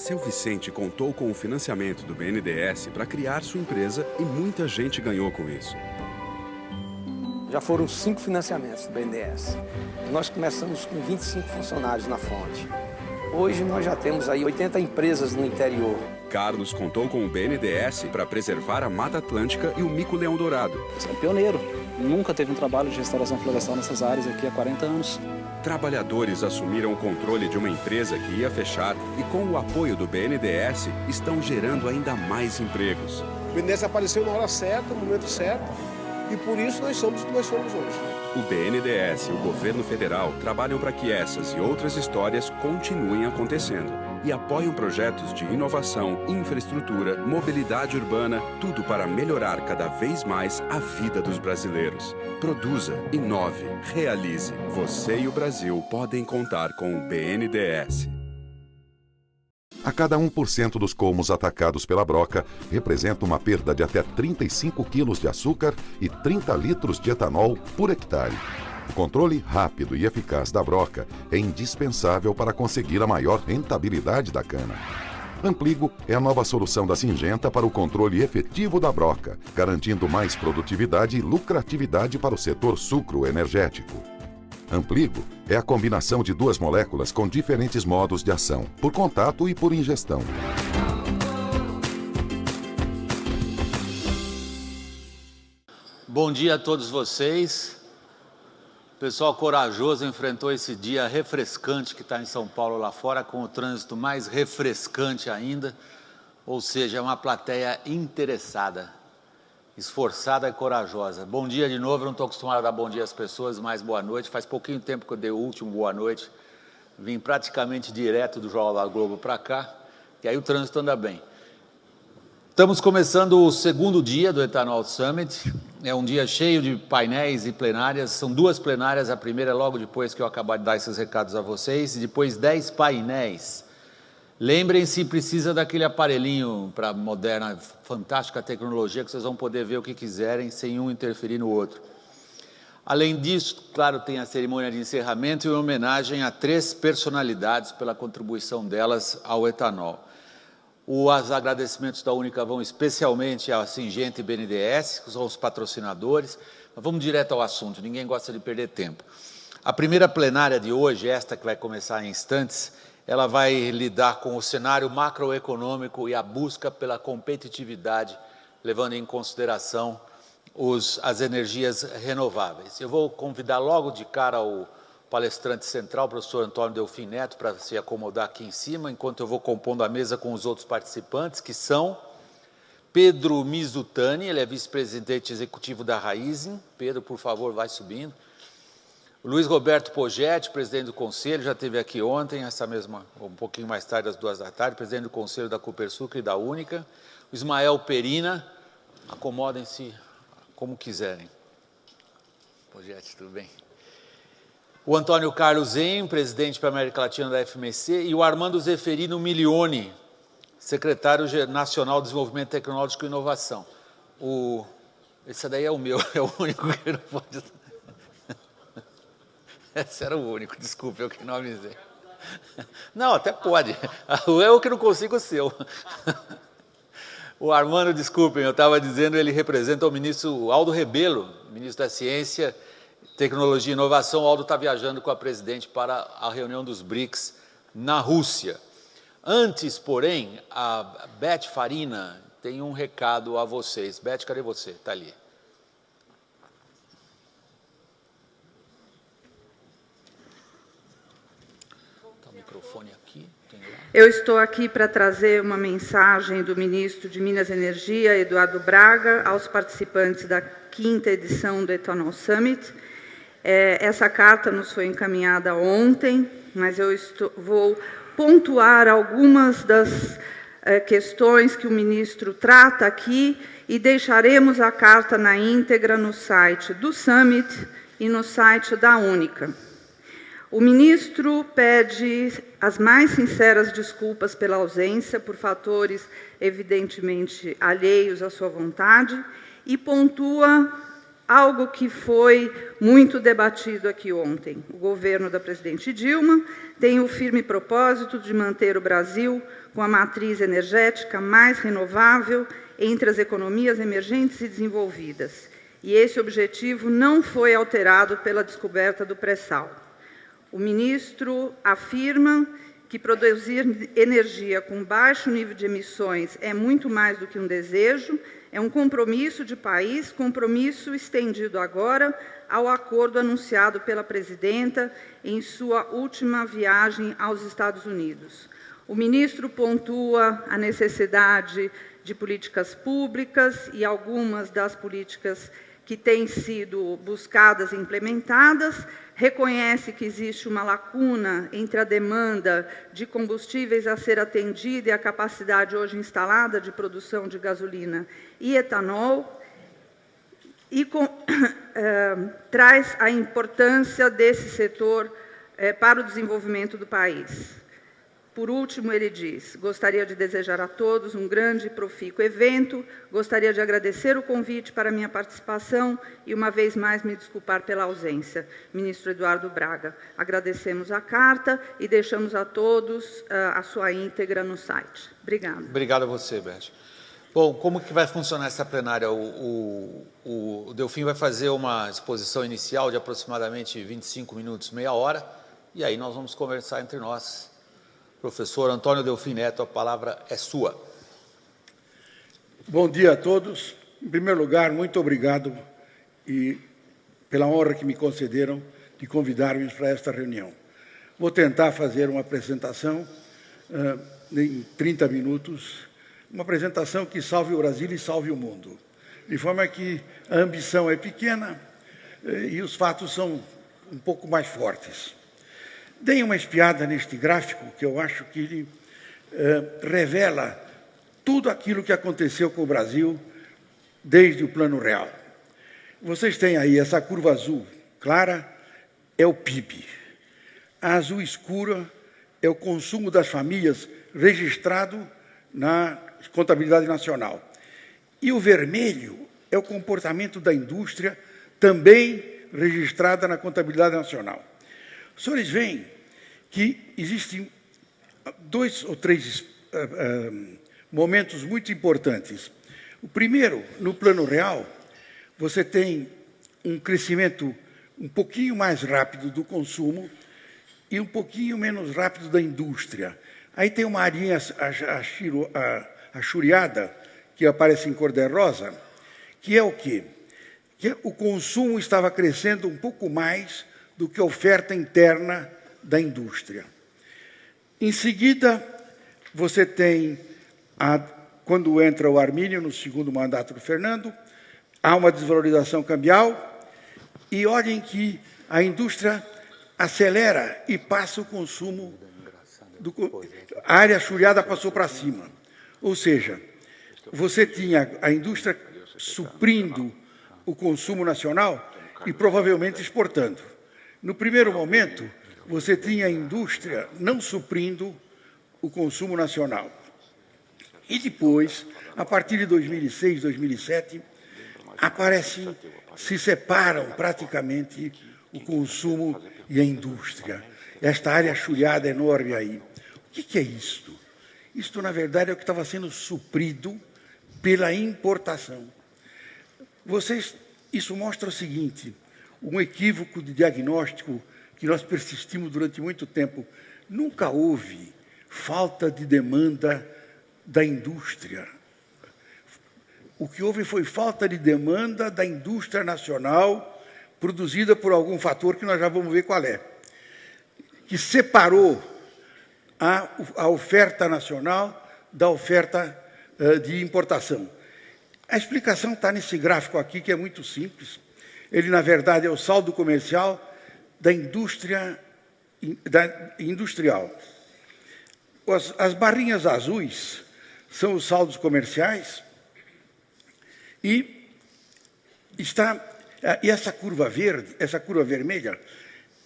Seu Vicente contou com o financiamento do BNDES para criar sua empresa e muita gente ganhou com isso. Já foram 5 financiamentos do BNDES. Nós começamos com 25 funcionários na fonte. Hoje nós já temos aí 80 empresas no interior. Carlos contou com o BNDES para preservar a Mata Atlântica e o mico-leão dourado. Você é pioneiro. Nunca teve um trabalho de restauração florestal nessas áreas aqui há 40 anos. Trabalhadores assumiram o controle de uma empresa que ia fechar e, com o apoio do BNDES, estão gerando ainda mais empregos. O BNDES apareceu na hora certa, no momento certo, e por isso nós somos o que nós somos hoje. O BNDES e o governo federal trabalham para que essas e outras histórias continuem acontecendo e apoiam projetos de inovação, infraestrutura, mobilidade urbana, tudo para melhorar cada vez mais a vida dos brasileiros. Produza, inove, realize. Você e o Brasil podem contar com o BNDES. A cada 1% dos colmos atacados pela broca representa uma perda de até 35 quilos de açúcar e 30 litros de etanol por hectare. O controle rápido e eficaz da broca é indispensável para conseguir a maior rentabilidade da cana. Ampligo é a nova solução da Syngenta para o controle efetivo da broca, garantindo mais produtividade e lucratividade para o setor sucroenergético. Ampligo é a combinação de 2 moléculas com diferentes modos de ação, por contato e por ingestão. Bom dia a todos vocês. O pessoal corajoso enfrentou esse dia refrescante que está em São Paulo lá fora, com o trânsito mais refrescante ainda, ou seja, é uma plateia interessada, esforçada e corajosa. Bom dia de novo, eu não estou acostumado a dar bom dia às pessoas, mas boa noite. Faz pouquinho tempo que eu dei o último boa noite, vim praticamente direto do Jornal da Globo para cá, e aí o trânsito anda bem. Estamos começando o segundo dia do Ethanol Summit, é um dia cheio de painéis e plenárias, são 2 plenárias, a primeira é logo depois que eu acabar de dar esses recados a vocês, e depois 10 painéis. Lembrem-se, precisa daquele aparelhinho para moderna, fantástica tecnologia, que vocês vão poder ver o que quiserem, sem um interferir no outro. Além disso, claro, tem a cerimônia de encerramento e uma homenagem a 3 personalidades pela contribuição delas ao etanol. Os agradecimentos da Única vão especialmente à Syngenta e BNDES, que são os patrocinadores. Mas vamos direto ao assunto, ninguém gosta de perder tempo. A primeira plenária de hoje, esta que vai começar em instantes, ela vai lidar com o cenário macroeconômico e a busca pela competitividade, levando em consideração as energias renováveis. Eu vou convidar logo de cara o palestrante central, o professor Antônio Delfim Neto, para se acomodar aqui em cima, enquanto eu vou compondo a mesa com os outros participantes, que são Pedro Mizutani, ele é vice-presidente executivo da Raízen. Pedro, por favor, vai subindo. Luiz Roberto Pogetti, presidente do Conselho, já esteve aqui ontem, um pouquinho mais tarde, às 14h, presidente do Conselho da Copersucre e da Única. O Ismael Perina, acomodem-se como quiserem. Pogetti, tudo bem? O Antônio Carlos Zen, presidente para a América Latina da FMC, e o Armando Zeferino Milioni, secretário nacional de Desenvolvimento Tecnológico e Inovação. Esse daí é o meu, é o único que não pode... Esse era o único, desculpe, eu que não avisei. Não, até pode, eu que não consigo o seu. O Armando, desculpem, eu estava dizendo, ele representa o ministro Aldo Rebelo, ministro da Ciência, Tecnologia e Inovação. O Aldo está viajando com a presidente para a reunião dos BRICS na Rússia. Antes, porém, a Beth Farina tem um recado a vocês. Beth, cadê você? Está ali. Está o microfone aqui. Eu estou aqui para trazer uma mensagem do ministro de Minas e Energia, Eduardo Braga, aos participantes da 5ª edição do Ethanol Summit. Essa carta nos foi encaminhada ontem, mas eu vou pontuar algumas das questões que o ministro trata aqui e deixaremos a carta na íntegra no site do Summit e no site da Única. O ministro pede as mais sinceras desculpas pela ausência, por fatores evidentemente alheios à sua vontade, e pontua algo que foi muito debatido aqui ontem. O governo da presidente Dilma tem o firme propósito de manter o Brasil com a matriz energética mais renovável entre as economias emergentes e desenvolvidas. E esse objetivo não foi alterado pela descoberta do pré-sal. O ministro afirma que produzir energia com baixo nível de emissões é muito mais do que um desejo, é um compromisso de país, compromisso estendido agora ao acordo anunciado pela presidenta em sua última viagem aos Estados Unidos. O ministro pontua a necessidade de políticas públicas e algumas das políticas que têm sido buscadas e implementadas, reconhece que existe uma lacuna entre a demanda de combustíveis a ser atendida e a capacidade hoje instalada de produção de gasolina e etanol, e traz a importância desse setor para o desenvolvimento do país. Por último, ele diz: gostaria de desejar a todos um grande e profícuo evento, gostaria de agradecer o convite para a minha participação e, uma vez mais, me desculpar pela ausência. Ministro Eduardo Braga, agradecemos a carta e deixamos a todos a sua íntegra no site. Obrigada. Obrigado a você, Beth. Bom, como que vai funcionar essa plenária? O Delfim vai fazer uma exposição inicial de aproximadamente 25 minutos, meia hora, e aí nós vamos conversar entre nós. Professor Antônio Delfim Neto, a palavra é sua. Bom dia a todos. Em primeiro lugar, muito obrigado pela honra que me concederam de convidar-me para esta reunião. Vou tentar fazer uma apresentação em 30 minutos, uma apresentação que salve o Brasil e salve o mundo, de forma que a ambição é pequena e os fatos são um pouco mais fortes. Deem uma espiada neste gráfico, que eu acho que ele revela tudo aquilo que aconteceu com o Brasil desde o Plano Real. Vocês têm aí essa curva azul clara, é o PIB. A azul escura é o consumo das famílias registrado na contabilidade nacional. E o vermelho é o comportamento da indústria, também registrada na contabilidade nacional. Os senhores veem que existem 2 ou 3 momentos muito importantes. O primeiro, no Plano Real, você tem um crescimento um pouquinho mais rápido do consumo e um pouquinho menos rápido da indústria. Aí tem uma arinha achuriada, que aparece em cor-de-rosa, que é o quê? Que o consumo estava crescendo um pouco mais do que a oferta interna da indústria. Em seguida, você tem, quando entra o Armínio, no segundo mandato do Fernando, há uma desvalorização cambial, e olhem que a indústria acelera e passa o consumo, a área achuriada passou para cima. Ou seja, você tinha a indústria suprindo o consumo nacional e provavelmente exportando. No primeiro momento, você tinha a indústria não suprindo o consumo nacional. E depois, a partir de 2006, 2007, se separam praticamente o consumo e a indústria. Esta área achuriada enorme aí. O que é isto? Isto, na verdade, é o que estava sendo suprido pela importação. Isso mostra o seguinte: um equívoco de diagnóstico que nós persistimos durante muito tempo. Nunca houve falta de demanda da indústria. O que houve foi falta de demanda da indústria nacional produzida por algum fator que nós já vamos ver qual é, que separou a oferta nacional da oferta de importação. A explicação está nesse gráfico aqui, que é muito simples. Ele, na verdade, é o saldo comercial da indústria industrial. As barrinhas azuis são os saldos comerciais e essa curva verde, essa curva vermelha,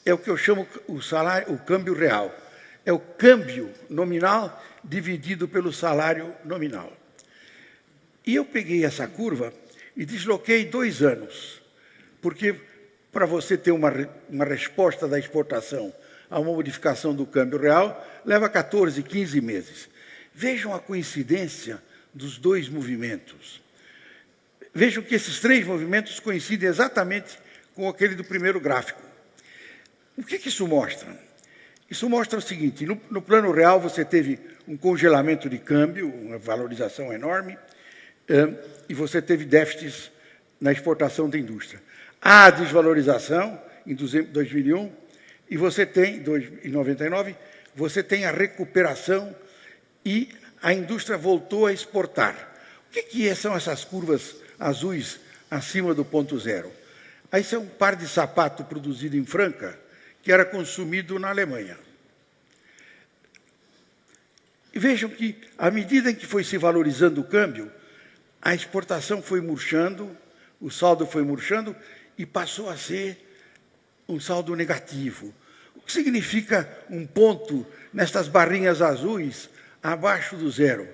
é o que eu chamo o câmbio real. É o câmbio nominal dividido pelo salário nominal. E eu peguei essa curva e desloquei 2 anos. porque para você ter uma resposta da exportação a uma modificação do câmbio real, leva 14, 15 meses. Vejam a coincidência dos dois movimentos. Vejam que esses três movimentos coincidem exatamente com aquele do primeiro gráfico. O que isso mostra? Isso mostra o seguinte: no plano real você teve um congelamento de câmbio, uma valorização enorme, e você teve déficits na exportação da indústria. Há desvalorização em 2001, e você tem, em 99, você tem a recuperação e a indústria voltou a exportar. O que são essas curvas azuis acima do ponto zero? Aí é um par de sapato produzido em Franca, que era consumido na Alemanha. E vejam que, à medida em que foi se valorizando o câmbio, a exportação foi murchando, o saldo foi murchando e passou a ser um saldo negativo. O que significa um ponto nestas barrinhas azuis abaixo do zero?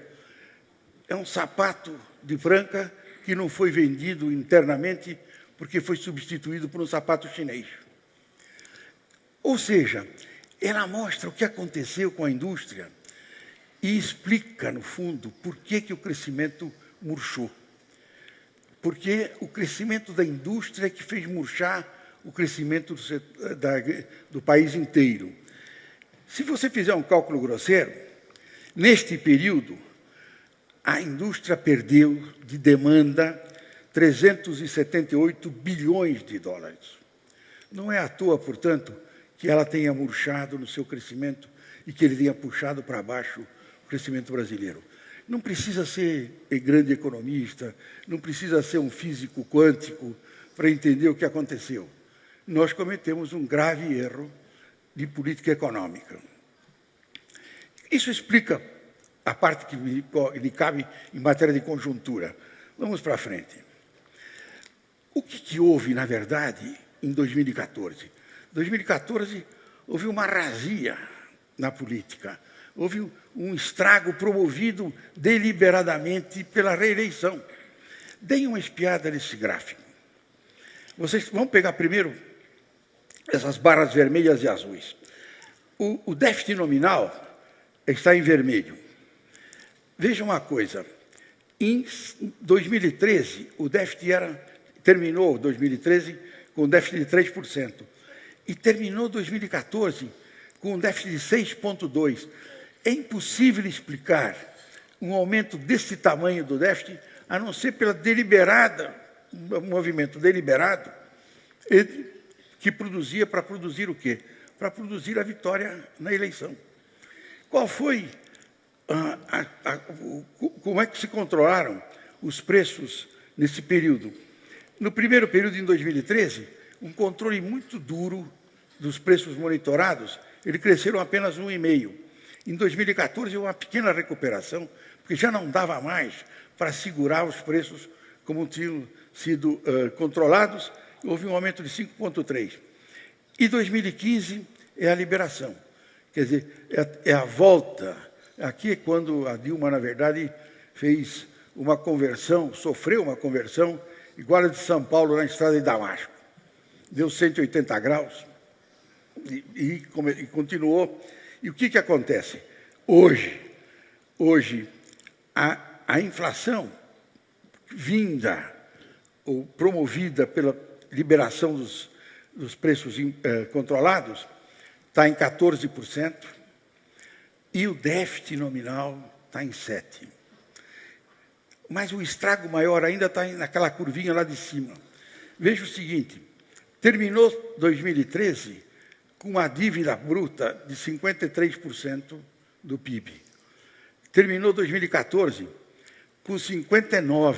É um sapato de Franca que não foi vendido internamente porque foi substituído por um sapato chinês. Ou seja, ela mostra o que aconteceu com a indústria e explica, no fundo, por que o crescimento murchou. Porque o crescimento da indústria é que fez murchar o crescimento do país inteiro. Se você fizer um cálculo grosseiro, neste período, a indústria perdeu de demanda 378 bilhões de dólares. Não é à toa, portanto, que ela tenha murchado no seu crescimento e que ele tenha puxado para baixo o crescimento brasileiro. Não precisa ser grande economista, não precisa ser um físico quântico para entender o que aconteceu. Nós cometemos um grave erro de política econômica. Isso explica a parte que lhe cabe em matéria de conjuntura. Vamos para frente. O que houve, na verdade, em 2014? Em 2014, houve uma razia na política. Houve um estrago promovido deliberadamente pela reeleição. Deem uma espiada nesse gráfico. Vocês vão pegar primeiro essas barras vermelhas e azuis. O déficit nominal está em vermelho. Vejam uma coisa. Em 2013, o déficit terminou 2013 com um déficit de 3%. E terminou 2014 com um déficit de 6,2%. É impossível explicar um aumento desse tamanho do déficit, a não ser pela um movimento deliberado que produzia para produzir o quê? Para produzir a vitória na eleição. Qual foi como é que se controlaram os preços nesse período? No primeiro período, em 2013, um controle muito duro dos preços monitorados, eles cresceram apenas 1,5%. Em 2014, houve uma pequena recuperação, porque já não dava mais para segurar os preços como tinham sido controlados, houve um aumento de 5,3%. E 2015 é a liberação. Quer dizer, é a volta. Aqui é quando a Dilma, na verdade, fez uma conversão, sofreu uma conversão, igual a de São Paulo, na estrada de Damasco. Deu 180 graus e continuou. E o que acontece? Hoje a inflação vinda ou promovida pela liberação dos preços controlados está em 14% e o déficit nominal está em 7%. Mas o estrago maior ainda está naquela curvinha lá de cima. Veja o seguinte, terminou 2013 com uma dívida bruta de 53% do PIB. Terminou 2014 com 59%.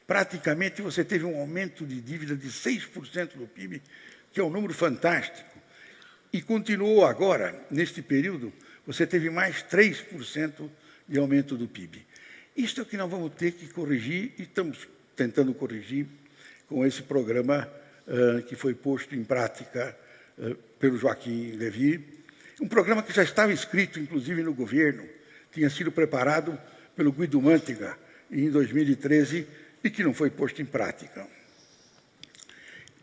Praticamente você teve um aumento de dívida de 6% do PIB, que é um número fantástico. E continuou agora, neste período, você teve mais 3% de aumento do PIB. Isto é o que nós vamos ter que corrigir, e estamos tentando corrigir com esse programa que foi posto em prática pelo Joaquim Levy, um programa que já estava escrito, inclusive, no governo, tinha sido preparado pelo Guido Mantega em 2013 e que não foi posto em prática.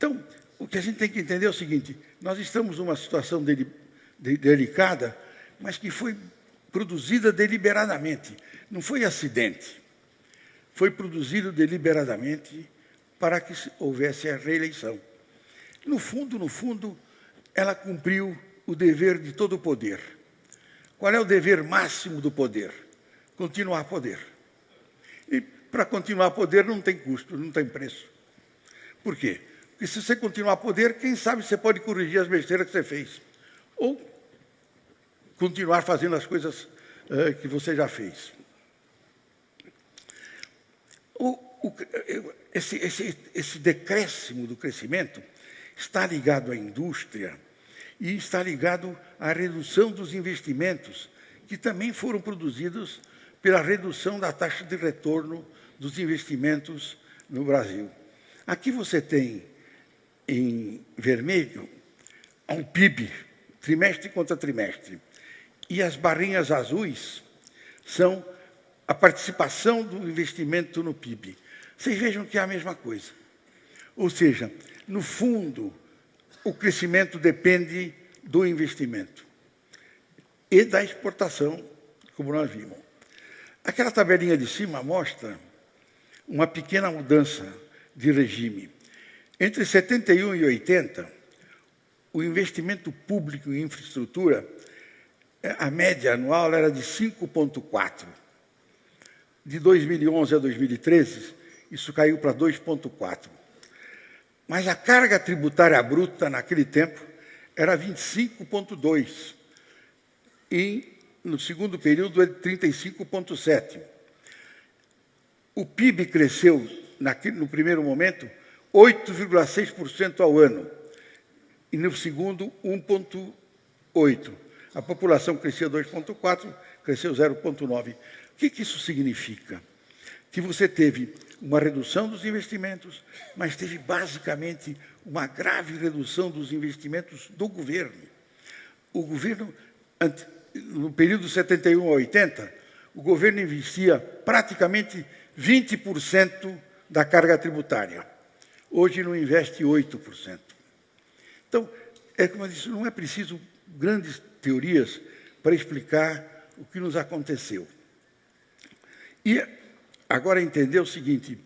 Então, o que a gente tem que entender é o seguinte, nós estamos numa situação delicada, mas que foi produzida deliberadamente, não foi acidente. Foi produzido deliberadamente para que houvesse a reeleição. No fundo, ela cumpriu o dever de todo o poder. Qual é o dever máximo do poder? Continuar a poder. E para continuar a poder não tem custo, não tem preço. Por quê? Porque se você continuar a poder, quem sabe você pode corrigir as besteiras que você fez. Ou continuar fazendo as coisas que você já fez. Esse decréscimo do crescimento está ligado à indústria e está ligado à redução dos investimentos, que também foram produzidos pela redução da taxa de retorno dos investimentos no Brasil. Aqui você tem, em vermelho, um PIB, trimestre contra trimestre. E as barrinhas azuis são a participação do investimento no PIB. Vocês vejam que é a mesma coisa. Ou seja, no fundo, o crescimento depende do investimento e da exportação, como nós vimos. Aquela tabelinha de cima mostra uma pequena mudança de regime. Entre 71 e 80, o investimento público em infraestrutura, a média anual era de 5,4. De 2011 a 2013, isso caiu para 2,4. Mas a carga tributária bruta, naquele tempo, era 25,2. E, no segundo período, é 35,7. O PIB cresceu, no primeiro momento, 8,6% ao ano. E, no segundo, 1,8%. A população crescia 2,4%, cresceu 0,9%. O que isso significa? Que você teve uma redução dos investimentos, mas teve basicamente uma grave redução dos investimentos do governo. O governo, no período de 71 a 80, o governo investia praticamente 20% da carga tributária. Hoje não investe 8%. Então, como eu disse, não é preciso grandes teorias para explicar o que nos aconteceu. E agora entender o seguinte,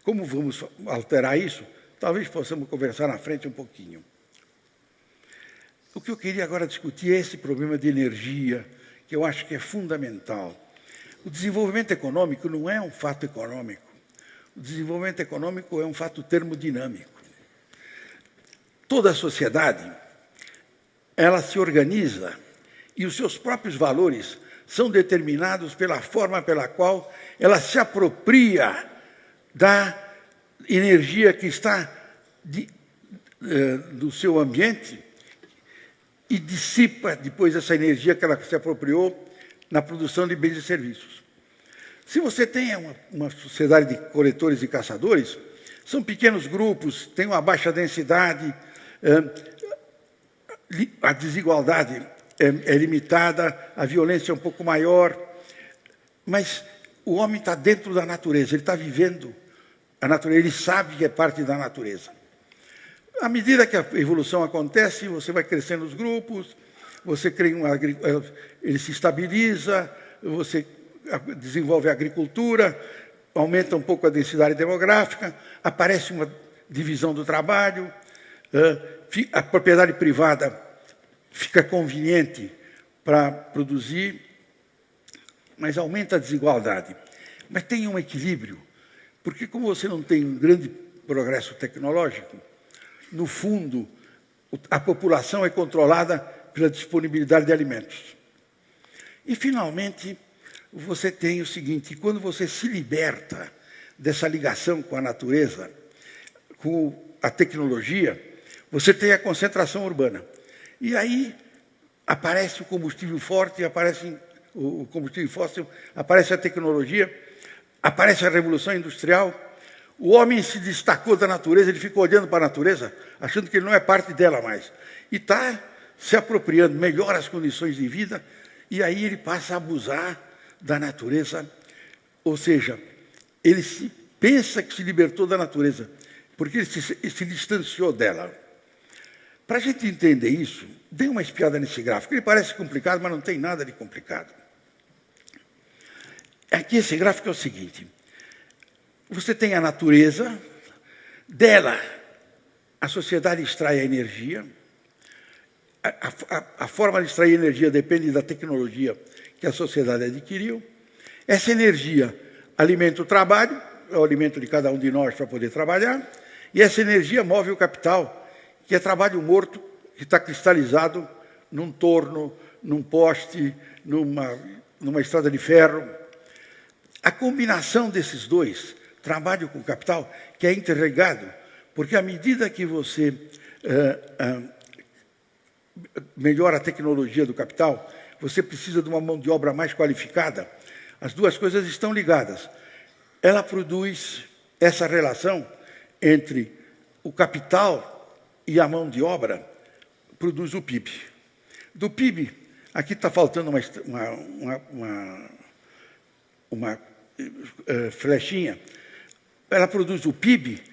como vamos alterar isso? Talvez possamos conversar na frente um pouquinho. O que eu queria agora discutir é esse problema de energia, que eu acho que é fundamental. O desenvolvimento econômico não é um fato econômico. O desenvolvimento econômico é um fato termodinâmico. Toda a sociedade, ela se organiza e os seus próprios valores são determinados pela forma pela qual ela se apropria da energia que está do seu ambiente e dissipa depois essa energia que ela se apropriou na produção de bens e serviços. Se você tem uma sociedade de coletores e caçadores, são pequenos grupos, têm uma baixa densidade, a desigualdade é limitada, a violência é um pouco maior, mas o homem está dentro da natureza, ele está vivendo a natureza, ele sabe que é parte da natureza. À medida que a evolução acontece, você vai crescendo os grupos, você cria ele se estabiliza, você desenvolve a agricultura, aumenta um pouco a densidade demográfica, aparece uma divisão do trabalho, a propriedade privada fica conveniente para produzir, mas aumenta a desigualdade. Mas tem um equilíbrio, porque como você não tem um grande progresso tecnológico, no fundo, a população é controlada pela disponibilidade de alimentos. E, finalmente, você tem o seguinte, quando você se liberta dessa ligação com a natureza, com a tecnologia, você tem a concentração urbana. E aí aparece o combustível forte, aparece o combustível fóssil, aparece a tecnologia, aparece a revolução industrial. O homem se destacou da natureza, ele ficou olhando para a natureza, achando que ele não é parte dela mais. E está se apropriando, melhora as condições de vida, e aí ele passa a abusar da natureza. Ou seja, ele pensa que se libertou da natureza, porque ele se distanciou dela. Para a gente entender isso, dê uma espiada nesse gráfico. Ele parece complicado, mas não tem nada de complicado. Aqui esse gráfico é o seguinte. Você tem a natureza, dela a sociedade extrai a energia. A forma de extrair energia depende da tecnologia que a sociedade adquiriu. Essa energia alimenta o trabalho, é o alimento de cada um de nós para poder trabalhar, e essa energia move o capital, que é trabalho morto, que está cristalizado num torno, num poste, numa estrada de ferro. A combinação desses dois, trabalho com capital, que é interligado, porque à medida que você melhora a tecnologia do capital, você precisa de uma mão de obra mais qualificada. As duas coisas estão ligadas. Ela produz essa relação entre o capital e a mão de obra, produz o PIB. Do PIB, aqui está faltando uma flechinha. Ela produz o PIB,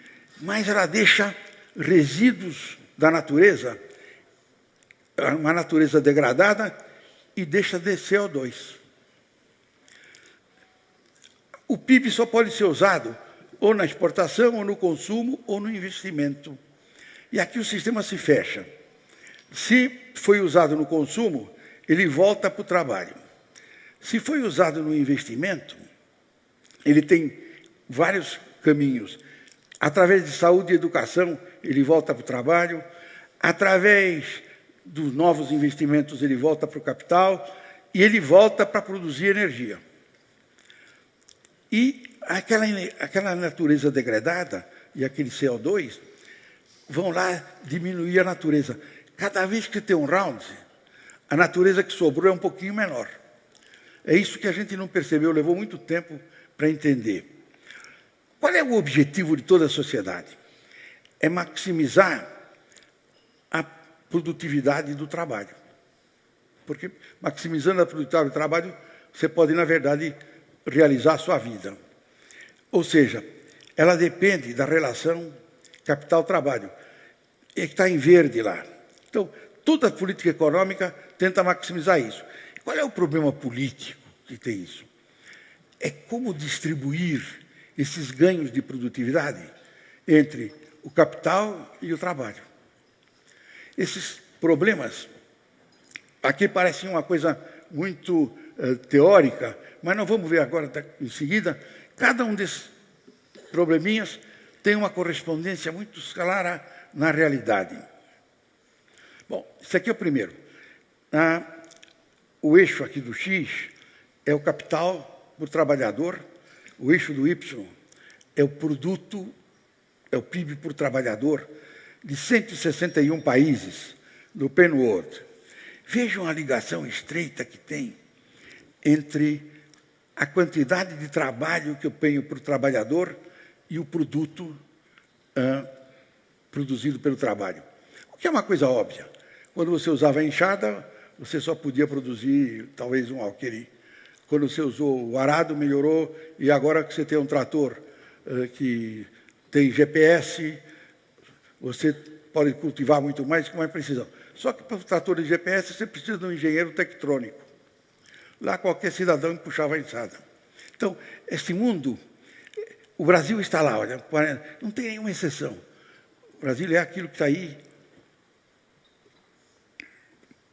mas ela deixa resíduos da natureza, uma natureza degradada, e deixa de CO2. O PIB só pode ser usado ou na exportação, ou no consumo, ou no investimento. E aqui o sistema se fecha. Se foi usado no consumo, ele volta para o trabalho. Se foi usado no investimento, ele tem vários caminhos. Através de saúde e educação, ele volta para o trabalho. Através dos novos investimentos, ele volta para o capital. E ele volta para produzir energia. E aquela natureza degradada e aquele CO2 vão lá diminuir a natureza. Cada vez que tem um round, a natureza que sobrou é um pouquinho menor. É isso que a gente não percebeu, levou muito tempo para entender. Qual é o objetivo de toda a sociedade? É maximizar a produtividade do trabalho. Porque maximizando a produtividade do trabalho, você pode, na verdade, realizar a sua vida. Ou seja, ela depende da relação capital-trabalho. E está em verde lá. Então, toda a política econômica tenta maximizar isso. Qual é o problema político que tem isso? É como distribuir esses ganhos de produtividade entre o capital e o trabalho. Esses problemas aqui parecem uma coisa muito teórica, mas nós vamos ver agora, em seguida, cada um desses probleminhas tem uma correspondência muito clara na realidade. Bom, isso aqui é o primeiro. O eixo aqui do X é o capital por trabalhador, o eixo do Y é o produto, é o PIB por trabalhador de 161 países do Penn World. Vejam a ligação estreita que tem entre a quantidade de trabalho que eu tenho por trabalhador e o produto produzido pelo trabalho. O que é uma coisa óbvia. Quando você usava a enxada, você só podia produzir talvez um alqueire. Quando você usou o arado, melhorou, e agora que você tem um trator que tem GPS, você pode cultivar muito mais com mais precisão. Só que para o trator de GPS, você precisa de um engenheiro tectrônico. Lá qualquer cidadão puxava a enxada. Então, esse mundo, o Brasil está lá, olha, não tem nenhuma exceção. O Brasil é aquilo que está aí.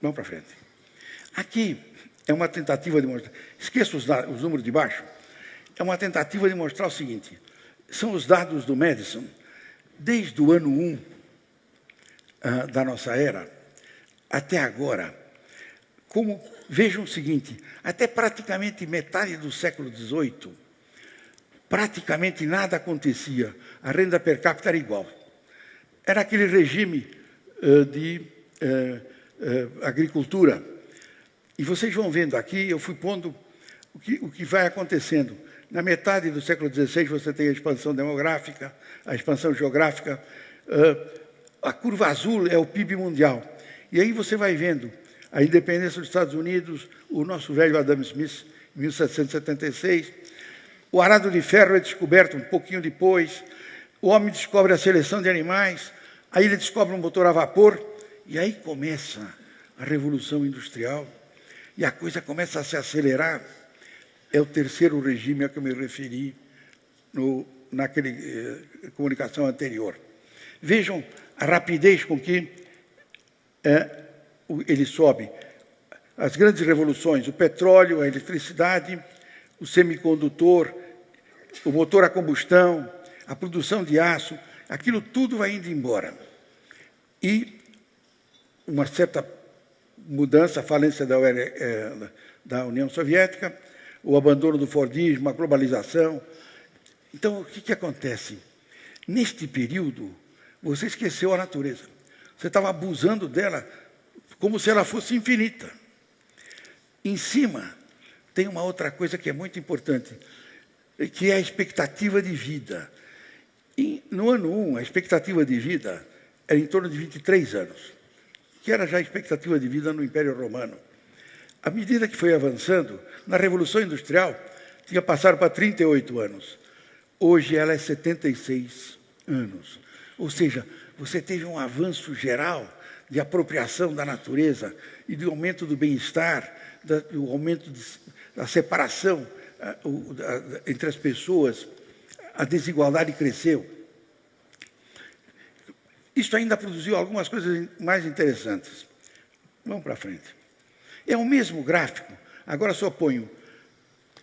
Vamos para frente. Aqui é uma tentativa de mostrar, esqueça os números de baixo, é uma tentativa de mostrar o seguinte, são os dados do Madison, desde o ano 1 da nossa era, até agora, como, vejam o seguinte, até praticamente metade do século XVIII, praticamente nada acontecia, a renda per capita era igual. Era aquele regime de agricultura. E vocês vão vendo aqui, eu fui pondo o que vai acontecendo. Na metade do século XVI, você tem a expansão demográfica, a expansão geográfica. A curva azul é o PIB mundial. E aí você vai vendo a independência dos Estados Unidos, o nosso velho Adam Smith, em 1776. O arado de ferro é descoberto um pouquinho depois. o homem descobre a seleção de animais, aí ele descobre um motor a vapor, e aí começa a Revolução Industrial, e a coisa começa a se acelerar. É o terceiro regime a que eu me referi naquela comunicação anterior. Vejam a rapidez com que ele sobe. As grandes revoluções, o petróleo, a eletricidade, o semicondutor, o motor a combustão, a produção de aço, aquilo tudo vai indo embora. E uma certa mudança, a falência da União Soviética, o abandono do Fordismo, a globalização. Então, o que acontece? Neste período, você esqueceu a natureza. Você estava abusando dela como se ela fosse infinita. Em cima, tem uma outra coisa que é muito importante, que é a expectativa de vida. E, no ano 1, a expectativa de vida era em torno de 23 anos, que era já a expectativa de vida no Império Romano. À medida que foi avançando, na Revolução Industrial, tinha passado para 38 anos. Hoje ela é 76 anos. Ou seja, você teve um avanço geral de apropriação da natureza e do aumento do bem-estar, do aumento da separação entre as pessoas, a desigualdade cresceu. Isso ainda produziu algumas coisas mais interessantes. Vamos para frente. É o mesmo gráfico, agora só ponho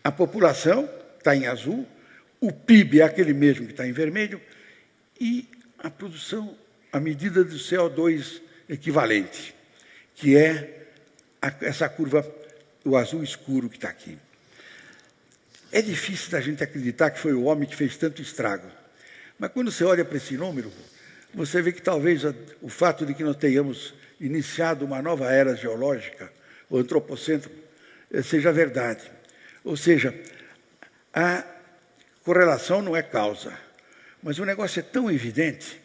a população, está em azul, o PIB é aquele mesmo que está em vermelho, e a produção, a medida do CO2 equivalente, que é essa curva, o azul escuro que está aqui. É difícil da gente acreditar que foi o homem que fez tanto estrago. Mas quando você olha para esse número, você vê que talvez o fato de que nós tenhamos iniciado uma nova era geológica, o antropocentro, seja verdade. Ou seja, a correlação não é causa, mas o negócio é tão evidente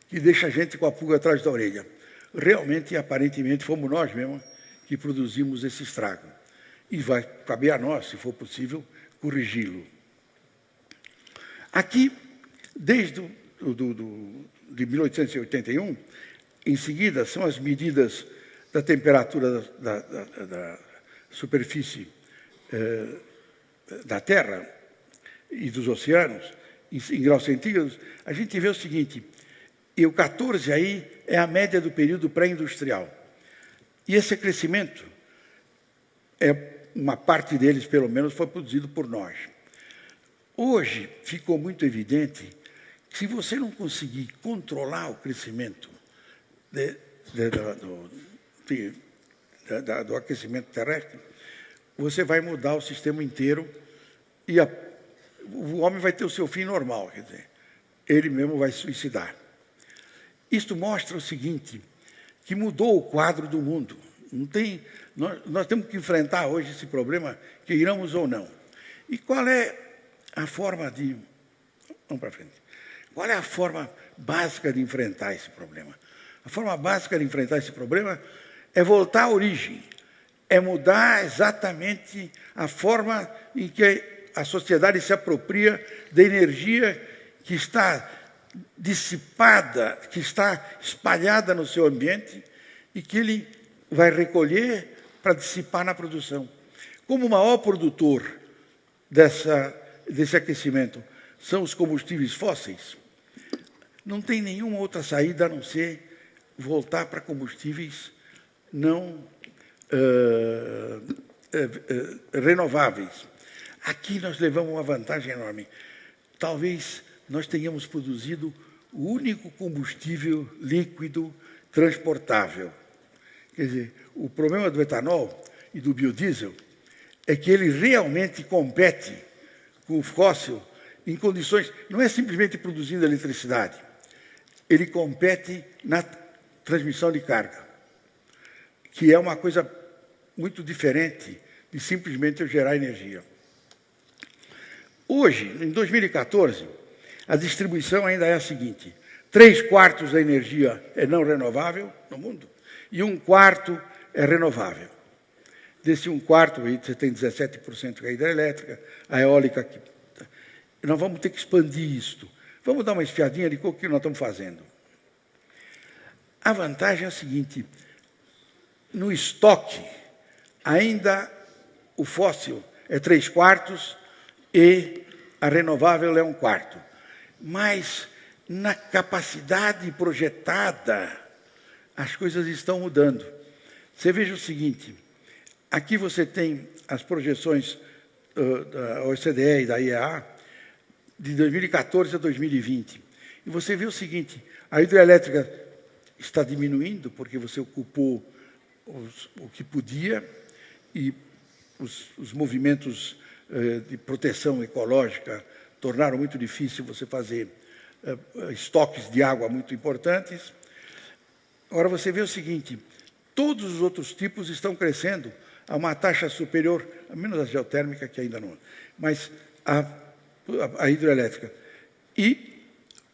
que deixa a gente com a pulga atrás da orelha. Realmente e aparentemente fomos nós mesmos que produzimos esse estrago. E vai caber a nós, se for possível, corrigi-lo. Aqui, desde de 1881, em seguida, são as medidas da temperatura da superfície da Terra e dos oceanos, em graus centígrados. A gente vê o seguinte, e o 14 aí é a média do período pré-industrial. E esse crescimento, uma parte deles, pelo menos, foi produzido por nós. Hoje, ficou muito evidente que se você não conseguir controlar o crescimento do aquecimento terrestre, você vai mudar o sistema inteiro e o homem vai ter o seu fim normal, quer dizer, ele mesmo vai se suicidar. Isto mostra o seguinte, que mudou o quadro do mundo. Nós temos que enfrentar hoje esse problema, queiramos ou não. E qual é a forma de... Vamos para frente. Qual é a forma básica de enfrentar esse problema? A forma básica de enfrentar esse problema é voltar à origem, é mudar exatamente a forma em que a sociedade se apropria da energia que está dissipada, que está espalhada no seu ambiente e que ele vai recolher para dissipar na produção. Como o maior produtor desse aquecimento são os combustíveis fósseis, não tem nenhuma outra saída a não ser voltar para combustíveis não renováveis. Aqui nós levamos uma vantagem enorme. Talvez nós tenhamos produzido o único combustível líquido transportável. Quer dizer, o problema do etanol e do biodiesel é que ele realmente compete com o fóssil em condições... Não é simplesmente produzindo eletricidade. Ele compete na transmissão de carga, que é uma coisa muito diferente de simplesmente eu gerar energia. Hoje, em 2014, a distribuição ainda é a seguinte: 3/4 da energia é não renovável no mundo e 1/4 é renovável. Desse 1/4, aí você tem 17% que é hidrelétrica, a eólica... Nós vamos ter que expandir isto. Vamos dar uma espiadinha de o que nós estamos fazendo. A vantagem é a seguinte, no estoque, ainda o fóssil é 3/4 e a renovável é 1/4. Mas na capacidade projetada, as coisas estão mudando. Você veja o seguinte, aqui você tem as projeções da OCDE e da IEA de 2014 a 2020. E você vê o seguinte, a hidrelétrica está diminuindo, porque você ocupou o que podia, e os movimentos de proteção ecológica tornaram muito difícil você fazer estoques de água muito importantes. Agora, você vê o seguinte, todos os outros tipos estão crescendo a uma taxa superior, a menos a geotérmica, que ainda não, mas a hidroelétrica. E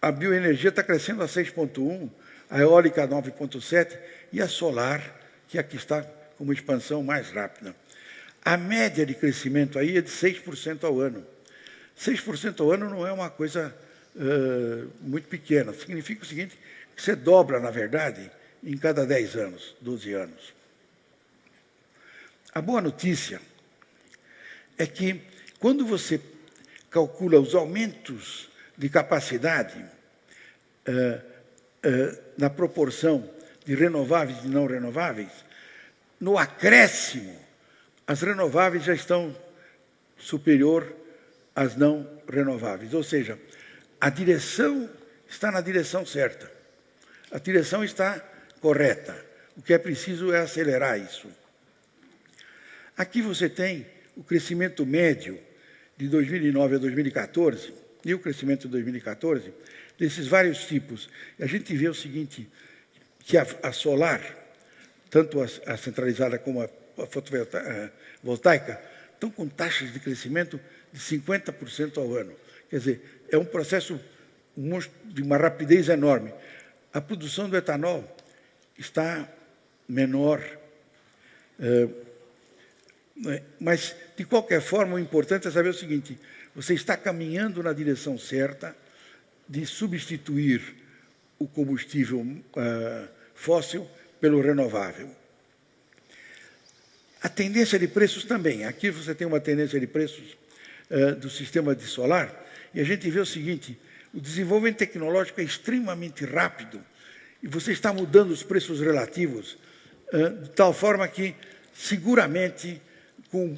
a bioenergia está crescendo a 6,1, a eólica a 9,7 e a solar, que aqui está com uma expansão mais rápida. A média de crescimento aí é de 6% ao ano. 6% ao ano não é uma coisa muito pequena. Significa o seguinte, que você dobra, na verdade, em cada 10 anos, 12 anos. A boa notícia é que, quando você calcula os aumentos de capacidade na proporção de renováveis e não renováveis, no acréscimo, as renováveis já estão superior às não renováveis. Ou seja, a direção está na direção certa. A direção está correta. O que é preciso é acelerar isso. Aqui você tem o crescimento médio de 2009 a 2014 e o crescimento de 2014 desses vários tipos. E a gente vê o seguinte, que a solar, tanto a centralizada como a fotovoltaica, estão com taxas de crescimento de 50% ao ano. Quer dizer, é um processo de uma rapidez enorme. A produção do etanol está menor, mas, de qualquer forma, o importante é saber o seguinte, você está caminhando na direção certa de substituir o combustível fóssil pelo renovável. A tendência de preços também. Aqui você tem uma tendência de preços do sistema de solar, e a gente vê o seguinte, o desenvolvimento tecnológico é extremamente rápido, e você está mudando os preços relativos de tal forma que, seguramente, com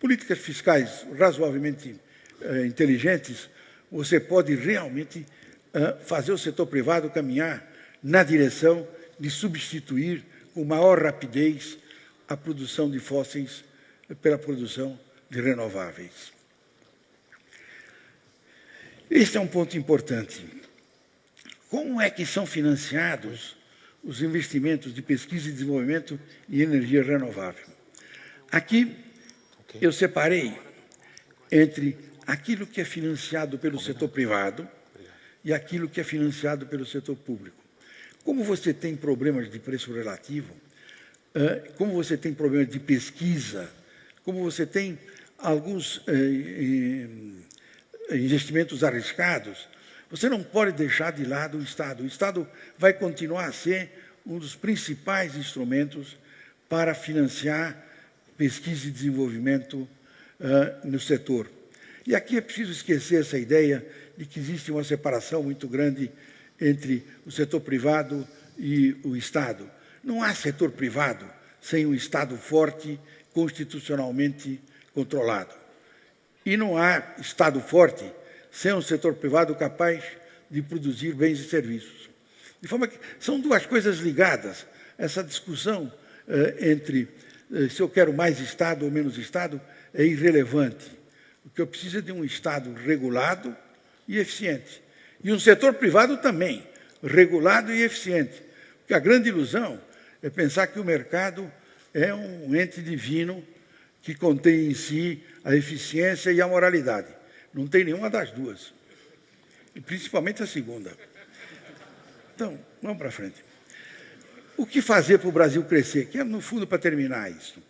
políticas fiscais razoavelmente inteligentes, você pode realmente fazer o setor privado caminhar na direção de substituir com maior rapidez a produção de fósseis pela produção de renováveis. Este é um ponto importante. Como é que são financiados os investimentos de pesquisa e desenvolvimento em energia renovável? Aqui eu separei entre aquilo que é financiado pelo setor privado e aquilo que é financiado pelo setor público. Como você tem problemas de preço relativo, como você tem problemas de pesquisa, como você tem alguns investimentos arriscados, você não pode deixar de lado o Estado. O Estado vai continuar a ser um dos principais instrumentos para financiar pesquisa e desenvolvimento no setor. E aqui é preciso esquecer essa ideia de que existe uma separação muito grande entre o setor privado e o Estado. Não há setor privado sem um Estado forte, constitucionalmente controlado. E não há Estado forte sem um setor privado capaz de produzir bens e serviços. De forma que são duas coisas ligadas. Essa discussão entre se eu quero mais Estado ou menos Estado é irrelevante. O que eu preciso é de um Estado regulado e eficiente. E um setor privado também, regulado e eficiente. Porque a grande ilusão é pensar que o mercado é um ente divino que contém em si a eficiência e a moralidade. Não tem nenhuma das duas. E principalmente a segunda. Então, vamos para frente. O que fazer para o Brasil crescer? Que é, no fundo, para terminar isso.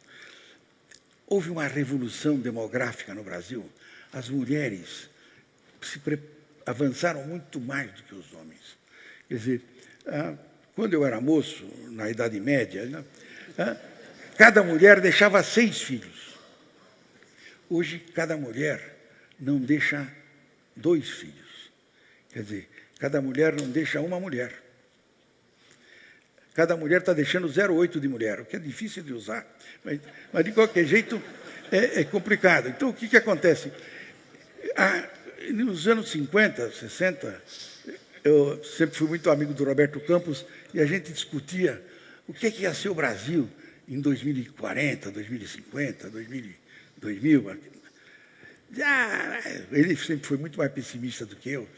Houve uma revolução demográfica no Brasil. As mulheres avançaram muito mais do que os homens. Quer dizer, quando eu era moço, na Idade Média, né, cada mulher deixava 6 filhos. Hoje, cada mulher não deixa 2 filhos. Quer dizer, cada mulher não deixa uma mulher. Cada mulher está deixando 0,8 de mulher, o que é difícil de usar, mas de qualquer jeito é complicado. Então, o que acontece? Nos anos 50, 60, eu sempre fui muito amigo do Roberto Campos e a gente discutia o que ia ser o Brasil em 2040, 2050, 2000. Ele sempre foi muito mais pessimista do que eu.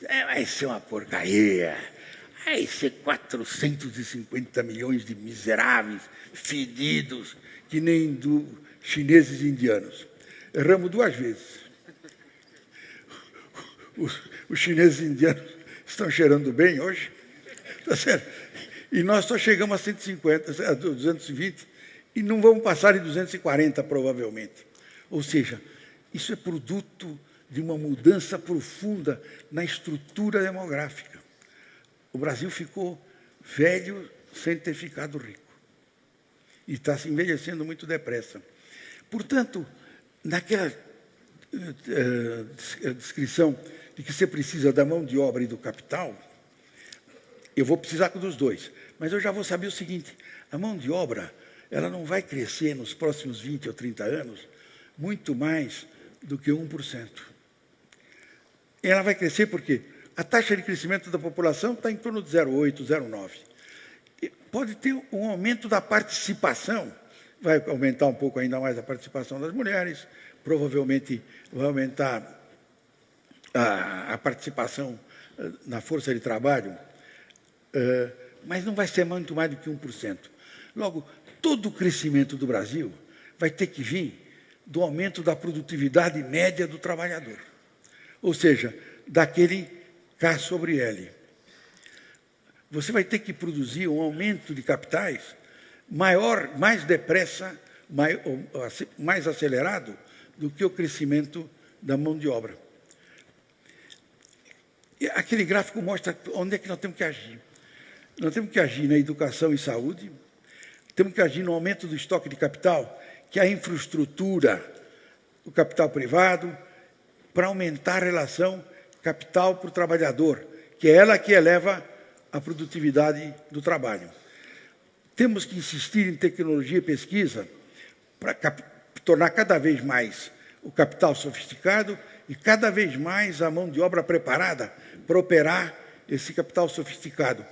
Vai ser uma porcaria. Vai ser 450 milhões de miseráveis, fedidos, que nem chineses e indianos. Erramos 2 vezes. Os chineses e indianos estão cheirando bem hoje, tá certo? E nós só chegamos a 150, a 220, e não vamos passar de 240, provavelmente. Ou seja, isso é produto de uma mudança profunda na estrutura demográfica. O Brasil ficou velho sem ter ficado rico. E está se envelhecendo muito depressa. Portanto, naquela descrição de que você precisa da mão de obra e do capital, eu vou precisar dos 2. Mas eu já vou saber o seguinte, a mão de obra ela não vai crescer nos próximos 20 ou 30 anos muito mais do que 1%. Ela vai crescer porque a taxa de crescimento da população está em torno de 0,8, 0,9. Pode ter um aumento da participação, vai aumentar um pouco ainda mais a participação das mulheres, provavelmente vai aumentar a participação na força de trabalho, mas não vai ser muito mais do que 1%. Logo, todo o crescimento do Brasil vai ter que vir do aumento da produtividade média do trabalhador, ou seja, daquele K sobre L. Você vai ter que produzir um aumento de capitais maior, mais depressa, mais acelerado do que o crescimento da mão de obra. E aquele gráfico mostra onde é que nós temos que agir. Nós temos que agir na educação e saúde, temos que agir no aumento do estoque de capital, que é a infraestrutura, o capital privado, para aumentar a relação capital para o trabalhador, que é ela que eleva a produtividade do trabalho. Temos que insistir em tecnologia e pesquisa para tornar cada vez mais o capital sofisticado e cada vez mais a mão de obra preparada para operar esse capital sofisticado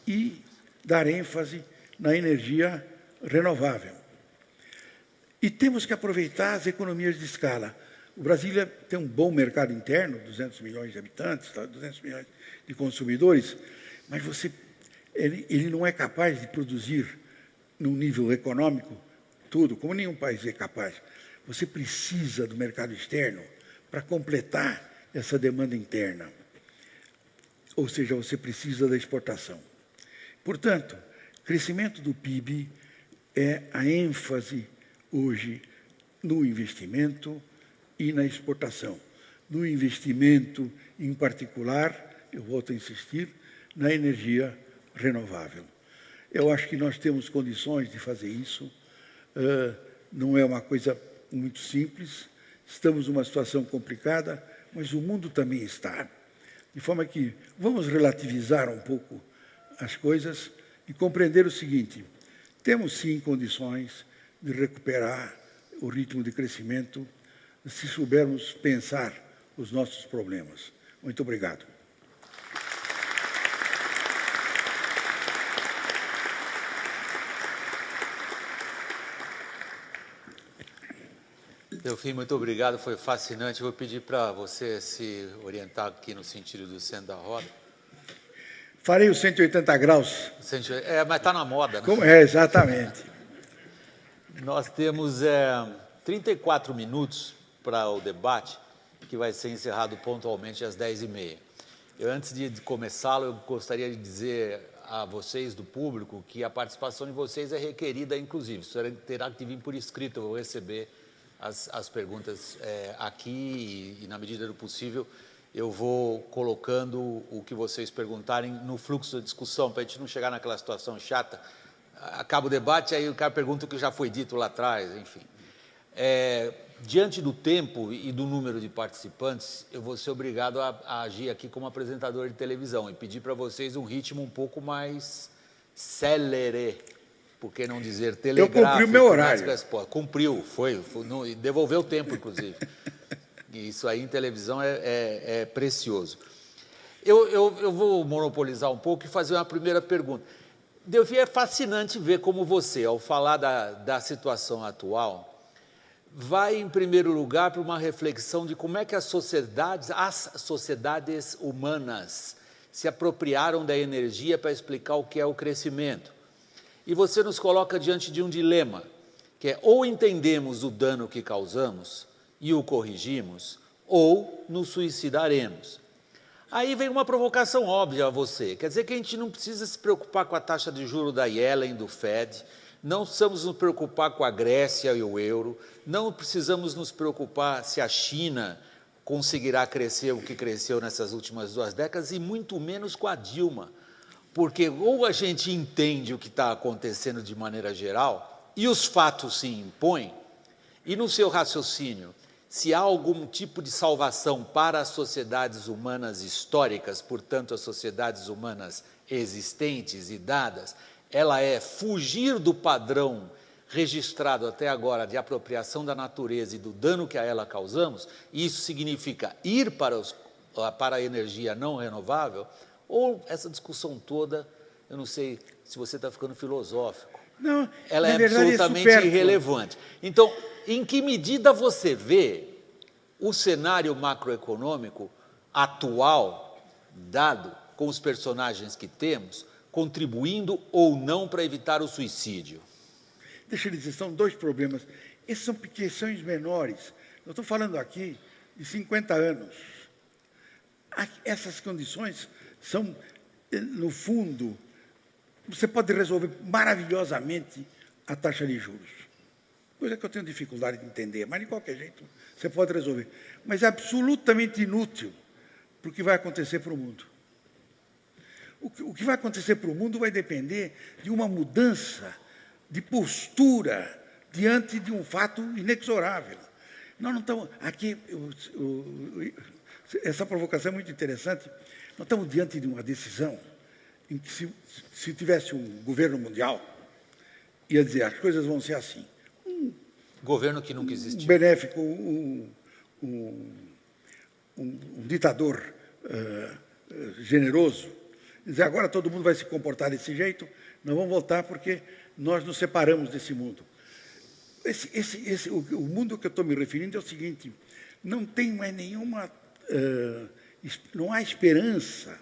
e dar ênfase na energia renovável. E temos que aproveitar as economias de escala. O Brasil tem um bom mercado interno, 200 milhões de habitantes, 200 milhões de consumidores, mas ele não é capaz de produzir, num nível econômico, tudo, como nenhum país é capaz. Você precisa do mercado externo para completar essa demanda interna. Ou seja, você precisa da exportação. Portanto, crescimento do PIB é a ênfase hoje no investimento e na exportação. No investimento, em particular, eu volto a insistir, na energia renovável. Eu acho que nós temos condições de fazer isso. Não é uma coisa muito simples. Estamos numa situação complicada, mas o mundo também está. De forma que vamos relativizar um pouco as coisas e compreender o seguinte: temos sim condições de recuperar o ritmo de crescimento se soubermos pensar os nossos problemas. Muito obrigado. Delfim, muito obrigado, foi fascinante. Vou pedir para você se orientar aqui no sentido do centro da roda. Farei os 180 graus. Mas está na moda, né? Como é, exatamente. Nós temos 34 minutos para o debate, que vai ser encerrado pontualmente às 10h30. Antes de começá-lo, eu gostaria de dizer a vocês do público que a participação de vocês é requerida, inclusive. Isso terá que vir por escrito, eu vou receber as perguntas aqui e, na medida do possível, eu vou colocando o que vocês perguntarem no fluxo da discussão, para a gente não chegar naquela situação chata. Acaba o debate, aí o cara pergunta o que já foi dito lá atrás, enfim. Diante do tempo e do número de participantes, eu vou ser obrigado a agir aqui como apresentador de televisão e pedir para vocês um ritmo um pouco mais célere, por que não dizer telegráfico. Eu cumpri o meu horário. Cumpriu, devolveu o tempo, inclusive. E isso aí em televisão é precioso. Eu vou monopolizar um pouco e fazer uma primeira pergunta. Delfim, é fascinante ver como você, ao falar da situação atual, vai, em primeiro lugar, para uma reflexão de como é que as sociedades humanas se apropriaram da energia para explicar o que é o crescimento. E você nos coloca diante de um dilema, que é ou entendemos o dano que causamos e o corrigimos, ou nos suicidaremos. Aí vem uma provocação óbvia a você, quer dizer que a gente não precisa se preocupar com a taxa de juros da Yellen, do Fed, não precisamos nos preocupar com a Grécia e o euro, não precisamos nos preocupar se a China conseguirá crescer o que cresceu nessas últimas 2 décadas, e muito menos com a Dilma, porque ou a gente entende o que está acontecendo de maneira geral, e os fatos se impõem, e no seu raciocínio, se há algum tipo de salvação para as sociedades humanas históricas, portanto, as sociedades humanas existentes e dadas, ela é fugir do padrão registrado até agora de apropriação da natureza e do dano que a ela causamos, e isso significa ir para a energia não renovável, ou essa discussão toda, eu não sei se você está ficando filosófico, não, ela é absolutamente irrelevante. Então, em que medida você vê o cenário macroeconômico atual, dado com os personagens que temos, contribuindo ou não para evitar o suicídio? Deixa eu dizer, são 2 problemas. Esses são questões menores. Eu estou falando aqui de 50 anos. Essas condições são, no fundo, você pode resolver maravilhosamente a taxa de juros. Coisa que eu tenho dificuldade de entender, mas de qualquer jeito você pode resolver. Mas é absolutamente inútil para o que vai acontecer para o mundo. O que vai acontecer para o mundo vai depender de uma mudança de postura diante de um fato inexorável. Nós não estamos... Aqui, essa provocação é muito interessante. Nós estamos diante de uma decisão em que, se tivesse um governo mundial, ia dizer, as coisas vão ser assim. Governo que nunca existiu. Benéfico, um ditador generoso, dizer, agora todo mundo vai se comportar desse jeito, nós vamos voltar porque nós nos separamos desse mundo. O mundo que eu estou me referindo é o seguinte, não tem mais nenhuma... não há esperança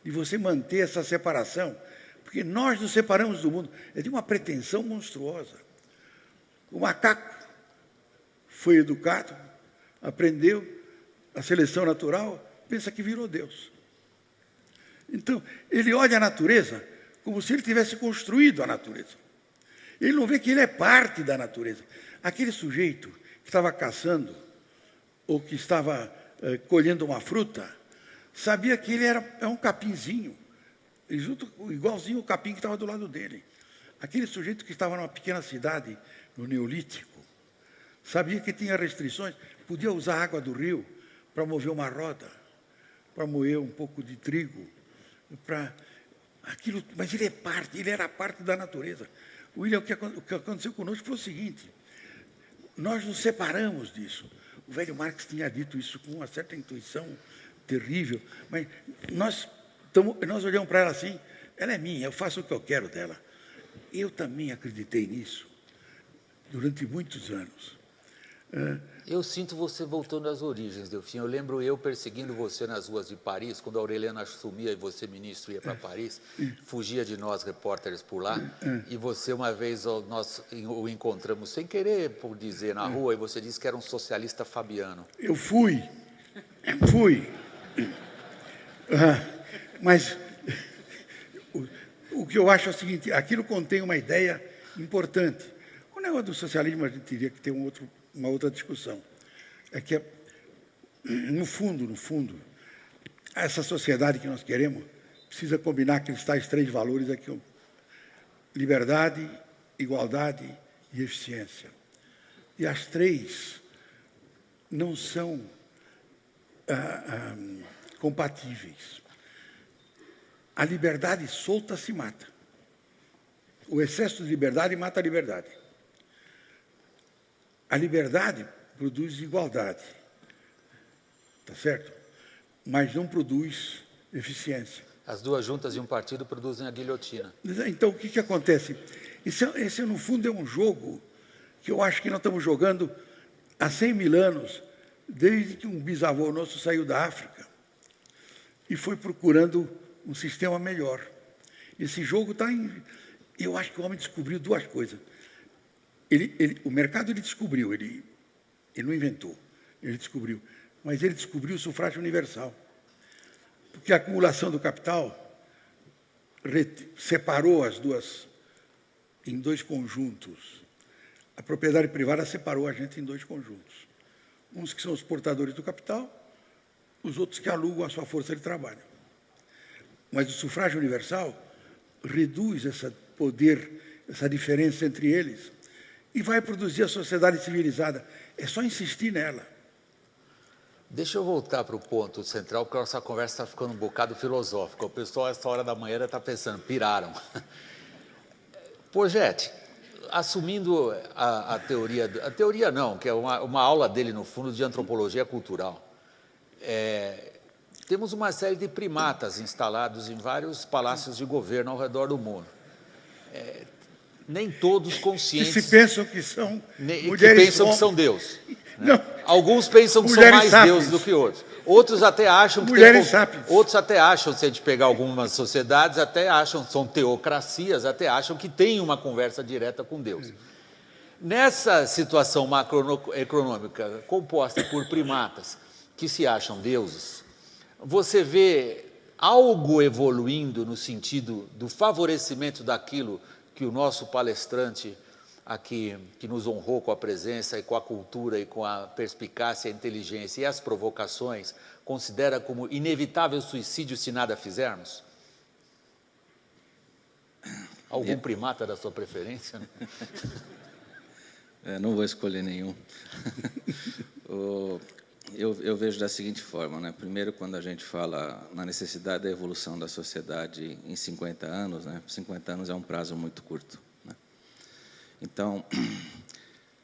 de você manter essa separação, porque nós nos separamos do mundo. É de uma pretensão monstruosa. O macaco foi educado, aprendeu a seleção natural, pensa que virou Deus. Então, ele olha a natureza como se ele tivesse construído a natureza. Ele não vê que ele é parte da natureza. Aquele sujeito que estava caçando ou que estava colhendo uma fruta, sabia que ele era um capinzinho, igualzinho o capim que estava do lado dele. Aquele sujeito que estava numa pequena cidade, no Neolítico, sabia que tinha restrições, podia usar a água do rio para mover uma roda, para moer um pouco de trigo, mas ele era parte da natureza. William, o que aconteceu conosco foi o seguinte, nós nos separamos disso. O velho Marx tinha dito isso com uma certa intuição terrível, mas nós olhamos para ela assim, ela é minha, eu faço o que eu quero dela. Eu também acreditei nisso durante muitos anos. Eu sinto você voltando às origens, Delfim. Eu lembro eu perseguindo você nas ruas de Paris, quando a Aureliana sumia e você, ministro, ia para Paris, fugia de nós, repórteres, por lá, e você, uma vez, nós o encontramos sem querer, por dizer, na rua, e você disse que era um socialista fabiano. Eu fui. Mas o que eu acho é o seguinte, aquilo contém uma ideia importante. O negócio do socialismo a gente teria que ter uma outra discussão. É que, no fundo, essa sociedade que nós queremos precisa combinar aqueles tais 3 valores aqui: liberdade, igualdade e eficiência. E as 3 não são compatíveis. A liberdade solta se mata. O excesso de liberdade mata a liberdade. A liberdade produz igualdade, tá certo? Mas não produz eficiência. As duas juntas em um partido produzem a guilhotina. Então, o que acontece? Esse, no fundo, é um jogo que eu acho que nós estamos jogando há 100 mil anos, desde que um bisavô nosso saiu da África e foi procurando um sistema melhor. Esse jogo está em... Eu acho que o homem descobriu 2 coisas. O mercado ele descobriu, ele não inventou, ele descobriu. Mas ele descobriu o sufrágio universal. Porque a acumulação do capital separou as duas em 2 conjuntos. A propriedade privada separou a gente em 2 conjuntos. Uns que são os portadores do capital, os outros que alugam a sua força de trabalho. Mas o sufrágio universal reduz esse poder, essa diferença entre eles, e vai produzir a sociedade civilizada. É só insistir nela. Deixa eu voltar para o ponto central, porque a nossa conversa está ficando um bocado filosófica. O pessoal, a essa hora da manhã, está pensando, piraram. Poggetti, assumindo a teoria não, que é uma aula dele, no fundo, de antropologia cultural. Temos uma série de primatas instalados em vários palácios de governo ao redor do mundo. Nem todos conscientes... Que se pensam que são mulheres... Que pensam que são Deus. Né? Alguns pensam que são mais deuses do que outros. Outros até acham que outros até acham, se a gente pegar algumas sociedades, até acham, são teocracias, até acham que tem uma conversa direta com Deus. Nessa situação macroeconômica composta por primatas que se acham deuses, você vê algo evoluindo no sentido do favorecimento daquilo que o nosso palestrante aqui, que nos honrou com a presença e com a cultura e com a perspicácia, a inteligência e as provocações, considera como inevitável suicídio se nada fizermos? Algum primata da sua preferência? Não vou escolher nenhum. Eu vejo da seguinte forma, né? Primeiro, quando a gente fala na necessidade da evolução da sociedade em 50 anos, né? 50 anos é um prazo muito curto. Então,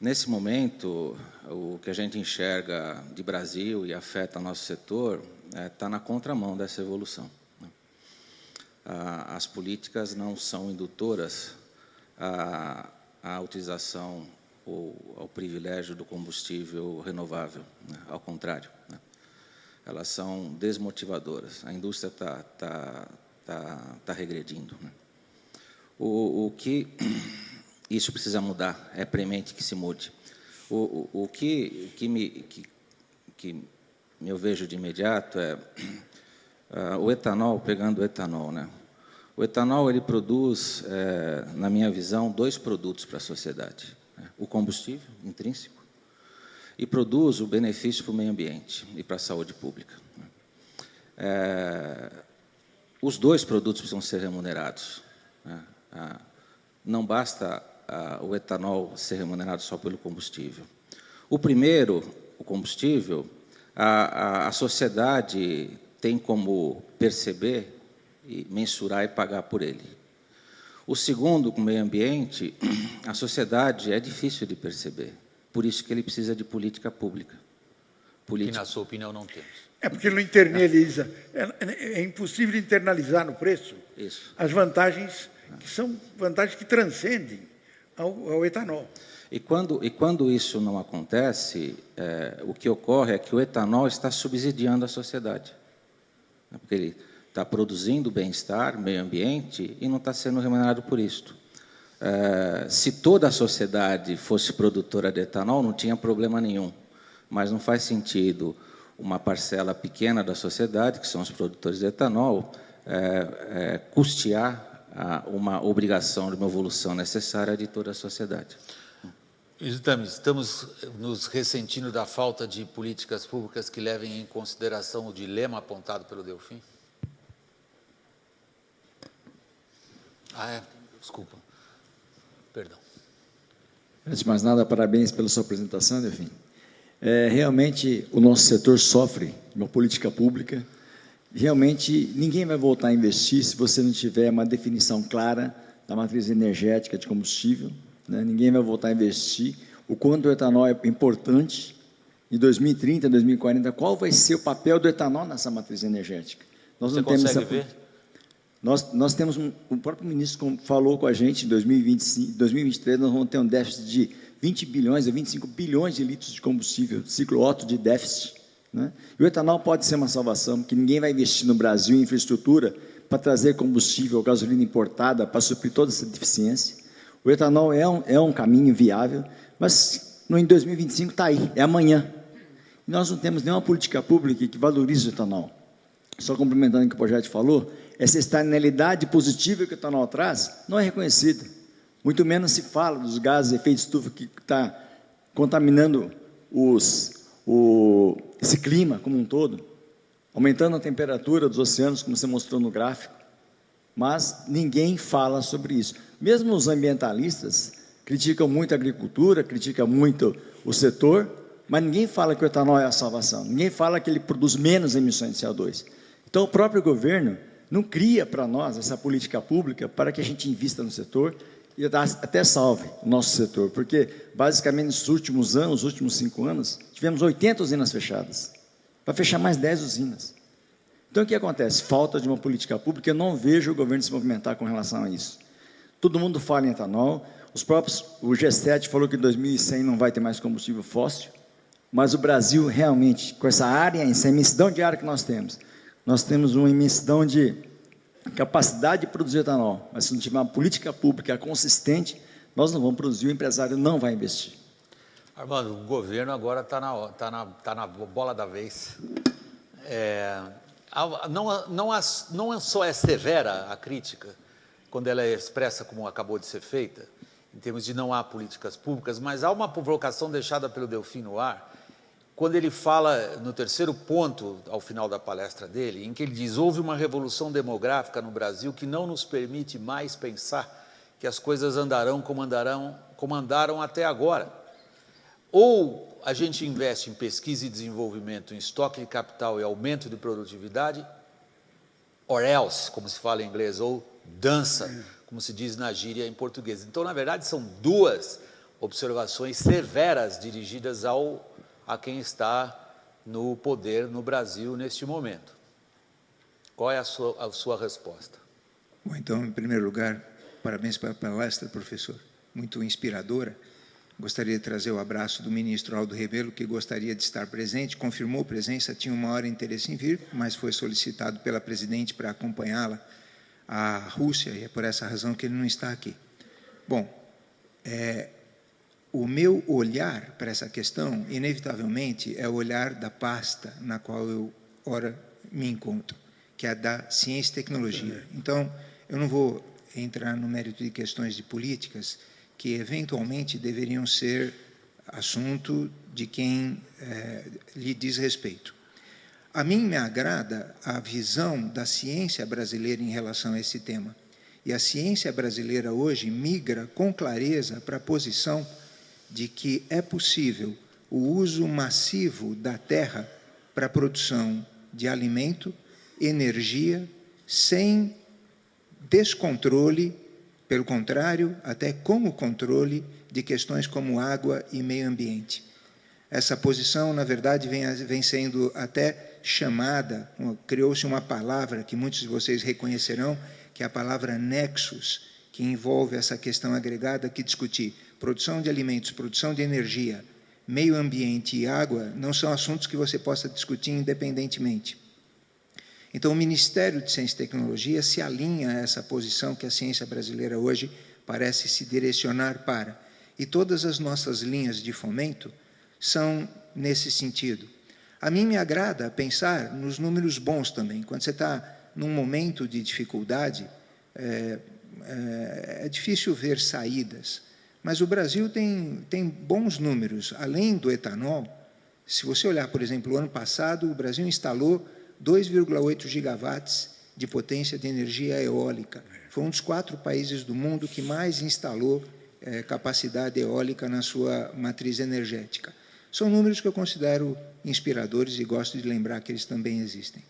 nesse momento, o que a gente enxerga de Brasil e afeta nosso setor está na contramão dessa evolução. As políticas não são indutoras à utilização ou ao privilégio do combustível renovável, né? Ao contrário, né? Elas são desmotivadoras. A indústria está regredindo, né? O que... Isso precisa mudar, é premente que se mude. O que eu vejo de imediato é o etanol, pegando o etanol, né? O etanol ele produz, na minha visão, 2 produtos para a sociedade: né? O combustível intrínseco e produz o benefício para o meio ambiente e para a saúde pública. Os 2 produtos precisam ser remunerados, né? Não basta o etanol ser remunerado só pelo combustível. O primeiro, o combustível, a sociedade tem como perceber, e mensurar e pagar por ele. O segundo, com o meio ambiente, a sociedade é difícil de perceber. Por isso que ele precisa de política pública. Que, na sua opinião, não temos. Porque ele não internaliza. É impossível internalizar no preço as vantagens que são vantagens que transcendem ao etanol. E quando isso não acontece, o que ocorre é que o etanol está subsidiando a sociedade. Porque ele está produzindo bem-estar, meio ambiente, e não está sendo remunerado por isto. Se toda a sociedade fosse produtora de etanol, não tinha problema nenhum. Mas não faz sentido uma parcela pequena da sociedade, que são os produtores de etanol, custear uma obrigação de uma evolução necessária de toda a sociedade. Estamos nos ressentindo da falta de políticas públicas que levem em consideração o dilema apontado pelo Delfim? Desculpa. Perdão. Antes de mais nada, parabéns pela sua apresentação, Delfim. Realmente, o nosso setor sofre de uma política pública. Realmente, ninguém vai voltar a investir se você não tiver uma definição clara da matriz energética de combustível, né? Ninguém vai voltar a investir. O quanto o etanol é importante, em 2030, 2040, qual vai ser o papel do etanol nessa matriz energética? Nós não temos essa... ver? Nós temos, o próprio ministro falou com a gente, em 2023, nós vamos ter um déficit de 20 bilhões a 25 bilhões de litros de combustível, ciclo Otto de déficit, né? E o etanol pode ser uma salvação, porque ninguém vai investir no Brasil em infraestrutura para trazer combustível, gasolina importada, para suprir toda essa deficiência. O etanol é um caminho viável, mas em 2025 está aí, é amanhã. E nós não temos nenhuma política pública que valorize o etanol. Só complementando o que o projeto falou, essa externalidade positiva que o etanol traz não é reconhecida. Muito menos se fala dos gases de efeito de estufa que está contaminando esse clima como um todo, aumentando a temperatura dos oceanos, como você mostrou no gráfico. Mas ninguém fala sobre isso. Mesmo os ambientalistas criticam muito a agricultura, criticam muito o setor, mas ninguém fala que o etanol é a salvação. Ninguém fala que ele produz menos emissões de CO2. Então, o próprio governo não cria para nós essa política pública para que a gente invista no setor e até salve o nosso setor, porque, basicamente, nos últimos anos, nos últimos 5 anos, tivemos 80 usinas fechadas, para fechar mais 10 usinas. Então, o que acontece? Falta de uma política pública, eu não vejo o governo se movimentar com relação a isso. Todo mundo fala em etanol, o G7 falou que em 2100 não vai ter mais combustível fóssil, mas o Brasil, realmente, com essa área, essa imensidão de área que nós temos uma imensidão de capacidade de produzir etanol, mas se não tiver uma política pública consistente, nós não vamos produzir, o empresário não vai investir. Armando, o governo agora está na bola da vez. Não só é severa a crítica, quando ela é expressa como acabou de ser feita, em termos de não há políticas públicas, mas há uma provocação deixada pelo Delfim no ar, quando ele fala no terceiro ponto, ao final da palestra dele, em que ele diz: houve uma revolução demográfica no Brasil que não nos permite mais pensar que as coisas andarão como andaram até agora. Ou a gente investe em pesquisa e desenvolvimento, em estoque de capital e aumento de produtividade, or else, como se fala em inglês, ou dança, como se diz na gíria em português. Então, na verdade, são duas observações severas dirigidas a quem está no poder no Brasil neste momento. Qual é a sua resposta? Bom, então, em primeiro lugar, parabéns pela palestra, professor, muito inspiradora. Gostaria de trazer o abraço do ministro Aldo Rebelo, que gostaria de estar presente, confirmou presença, tinha uma hora interesse em vir, mas foi solicitado pela presidente para acompanhá-la à Rússia, e é por essa razão que ele não está aqui. Bom, o meu olhar para essa questão, inevitavelmente, é o olhar da pasta na qual eu, ora, me encontro, que é a da ciência e tecnologia. Então, eu não vou entrar no mérito de questões de políticas, que eventualmente deveriam ser assunto de quem lhe diz respeito. A mim me agrada a visão da ciência brasileira em relação a esse tema. E a ciência brasileira hoje migra com clareza para a posição de que é possível o uso massivo da terra para a produção de alimento, energia, sem descontrole, pelo contrário, até com o controle de questões como água e meio ambiente. Essa posição, na verdade, vem sendo até chamada, criou-se uma palavra que muitos de vocês reconhecerão, que é a palavra nexus, que envolve essa questão agregada que discutir produção de alimentos, produção de energia, meio ambiente e água, não são assuntos que você possa discutir independentemente. Então, o Ministério de Ciência e Tecnologia se alinha a essa posição que a ciência brasileira hoje parece se direcionar para. E todas as nossas linhas de fomento são nesse sentido. A mim me agrada pensar nos números bons também. Quando você está num momento de dificuldade, é difícil ver saídas, Mas o Brasil tem bons números. Além do etanol, se você olhar, por exemplo, o ano passado, o Brasil instalou 2,8 gigawatts de potência de energia eólica. Foi um dos 4 países do mundo que mais instalou capacidade eólica na sua matriz energética. São números que eu considero inspiradores e gosto de lembrar que eles também existem.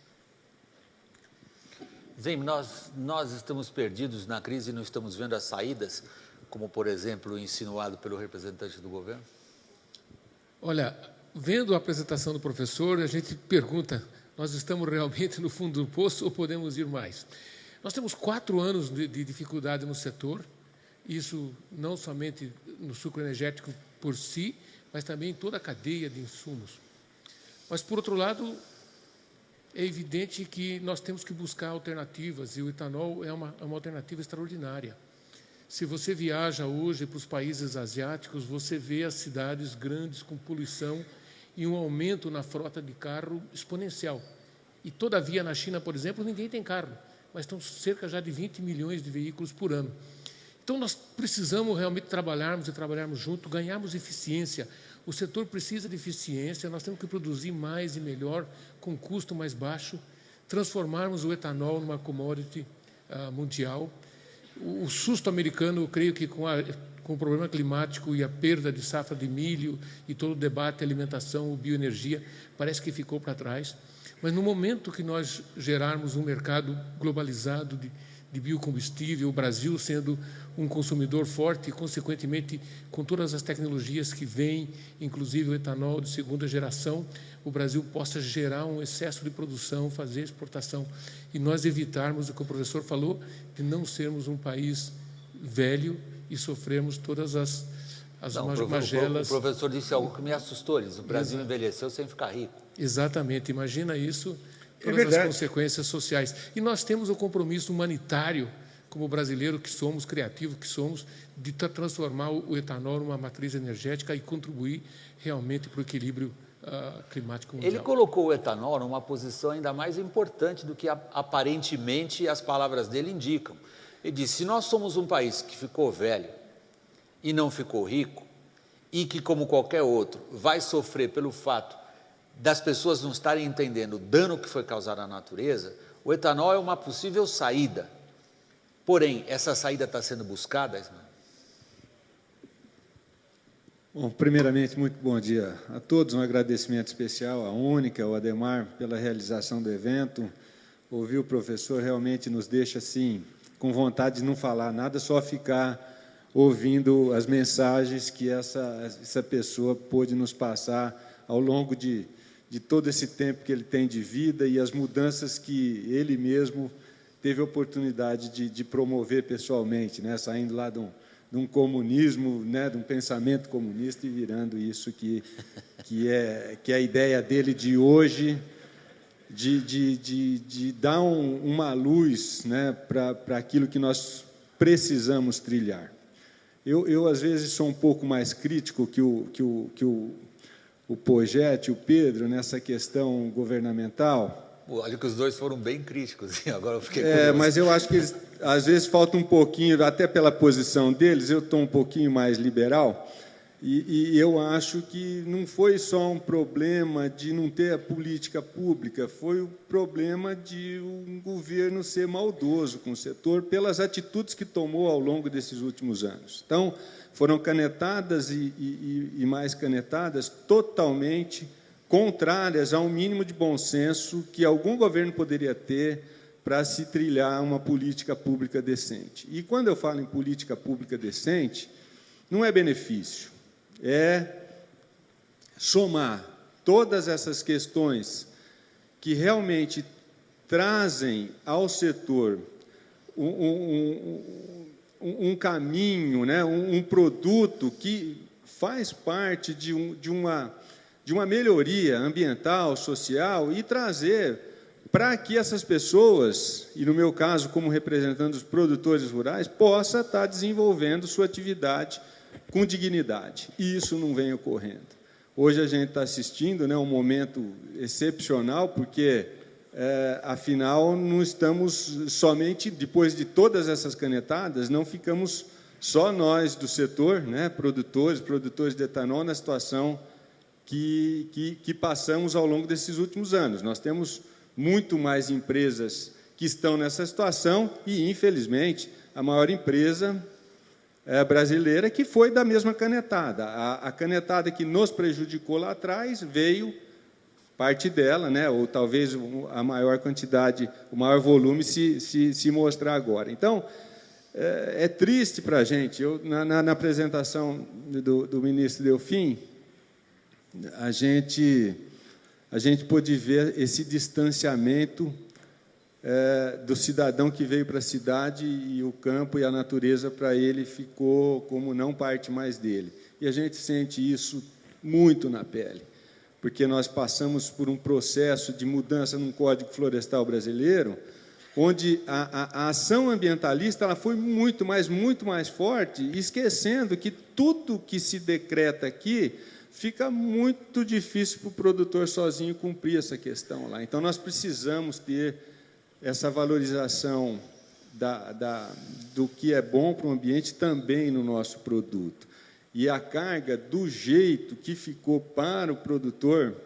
Zem, nós estamos perdidos na crise e não estamos vendo as saídas, como, por exemplo, insinuado pelo representante do governo? Olha, vendo a apresentação do professor, a gente pergunta, nós estamos realmente no fundo do poço ou podemos ir mais? Nós temos 4 anos de dificuldade no setor, isso não somente no sucro energético por si, mas também em toda a cadeia de insumos. Mas, por outro lado, é evidente que nós temos que buscar alternativas, e o etanol é uma alternativa extraordinária. Se você viaja hoje para os países asiáticos, você vê as cidades grandes com poluição e um aumento na frota de carro exponencial. E, todavia, na China, por exemplo, ninguém tem carro, mas estão cerca já de 20 milhões de veículos por ano. Então, nós precisamos realmente trabalharmos junto, ganharmos eficiência. O setor precisa de eficiência, nós temos que produzir mais e melhor, com custo mais baixo, transformarmos o etanol numa commodity mundial. O susto americano, eu creio que com o problema climático e a perda de safra de milho e todo o debate alimentação, bioenergia, parece que ficou para trás. Mas no momento que nós gerarmos um mercado globalizado de biocombustível, o Brasil sendo um consumidor forte e, consequentemente, com todas as tecnologias que vêm, inclusive o etanol de segunda geração, o Brasil possa gerar um excesso de produção, fazer exportação e nós evitarmos o que o professor falou, de não sermos um país velho e sofrermos todas as magelas. O professor disse algo que me assustou, o Brasil envelheceu sem ficar rico. Exatamente, imagina isso, todas as consequências sociais. E nós temos o compromisso humanitário, como brasileiro que somos, criativo que somos, de transformar o etanol numa matriz energética e contribuir realmente para o equilíbrio climático mundial. Ele colocou o etanol numa posição ainda mais importante do que aparentemente as palavras dele indicam. Ele disse, se nós somos um país que ficou velho e não ficou rico, e que, como qualquer outro, vai sofrer pelo fato das pessoas não estarem entendendo o dano que foi causado à natureza, o etanol é uma possível saída. Porém, essa saída está sendo buscada, Ismael? Bom, primeiramente, muito bom dia a todos. Um agradecimento especial à Única, ao Ademar, pela realização do evento. Ouvir o professor realmente nos deixa, assim, com vontade de não falar nada, só ficar ouvindo as mensagens que essa pessoa pôde nos passar ao longo de todo esse tempo que ele tem de vida e as mudanças que ele mesmo teve a oportunidade de promover pessoalmente, né? Saindo lá de um comunismo, né? De um pensamento comunista e virando isso que é a ideia dele de hoje, de dar uma luz, né? Para aquilo que nós precisamos trilhar. Eu, às vezes, sou um pouco mais crítico que o Poggetti, o Pedro, nessa questão governamental. Olha que os dois foram bem críticos, agora eu fiquei curioso. Mas eu acho que eles, às vezes falta um pouquinho, até pela posição deles, eu estou um pouquinho mais liberal, e eu acho que não foi só um problema de não ter a política pública, foi o problema de um governo ser maldoso com o setor pelas atitudes que tomou ao longo desses últimos anos. Então, foram canetadas e mais canetadas totalmente contrárias ao mínimo de bom senso que algum governo poderia ter para se trilhar uma política pública decente. E, quando eu falo em política pública decente, não é benefício, é somar todas essas questões que realmente trazem ao setor um caminho, né, um produto que faz parte de uma melhoria ambiental, social, e trazer para que essas pessoas, e no meu caso, como representante dos produtores rurais, possa estar desenvolvendo sua atividade com dignidade. E isso não vem ocorrendo. Hoje a gente está assistindo, né, um momento excepcional, porque, afinal, não estamos somente, depois de todas essas canetadas, não ficamos só nós do setor, né, produtores de etanol, na situação que passamos ao longo desses últimos anos. Nós temos muito mais empresas que estão nessa situação e, infelizmente, a maior empresa brasileira que foi da mesma canetada. A canetada que nos prejudicou lá atrás veio parte dela, né, ou talvez a maior quantidade, o maior volume se mostrar agora. Então, é triste para a gente. Na apresentação do ministro Delfim, a gente pôde ver esse distanciamento do cidadão que veio para a cidade, e o campo e a natureza para ele ficou como não parte mais dele. E a gente sente isso muito na pele, porque nós passamos por um processo de mudança no Código Florestal brasileiro, onde a ação ambientalista ela foi muito mais forte, esquecendo que tudo que se decreta aqui fica muito difícil para o produtor sozinho cumprir essa questão lá. Então, nós precisamos ter essa valorização do que é bom para o ambiente também no nosso produto. E a carga, do jeito que ficou para o produtor,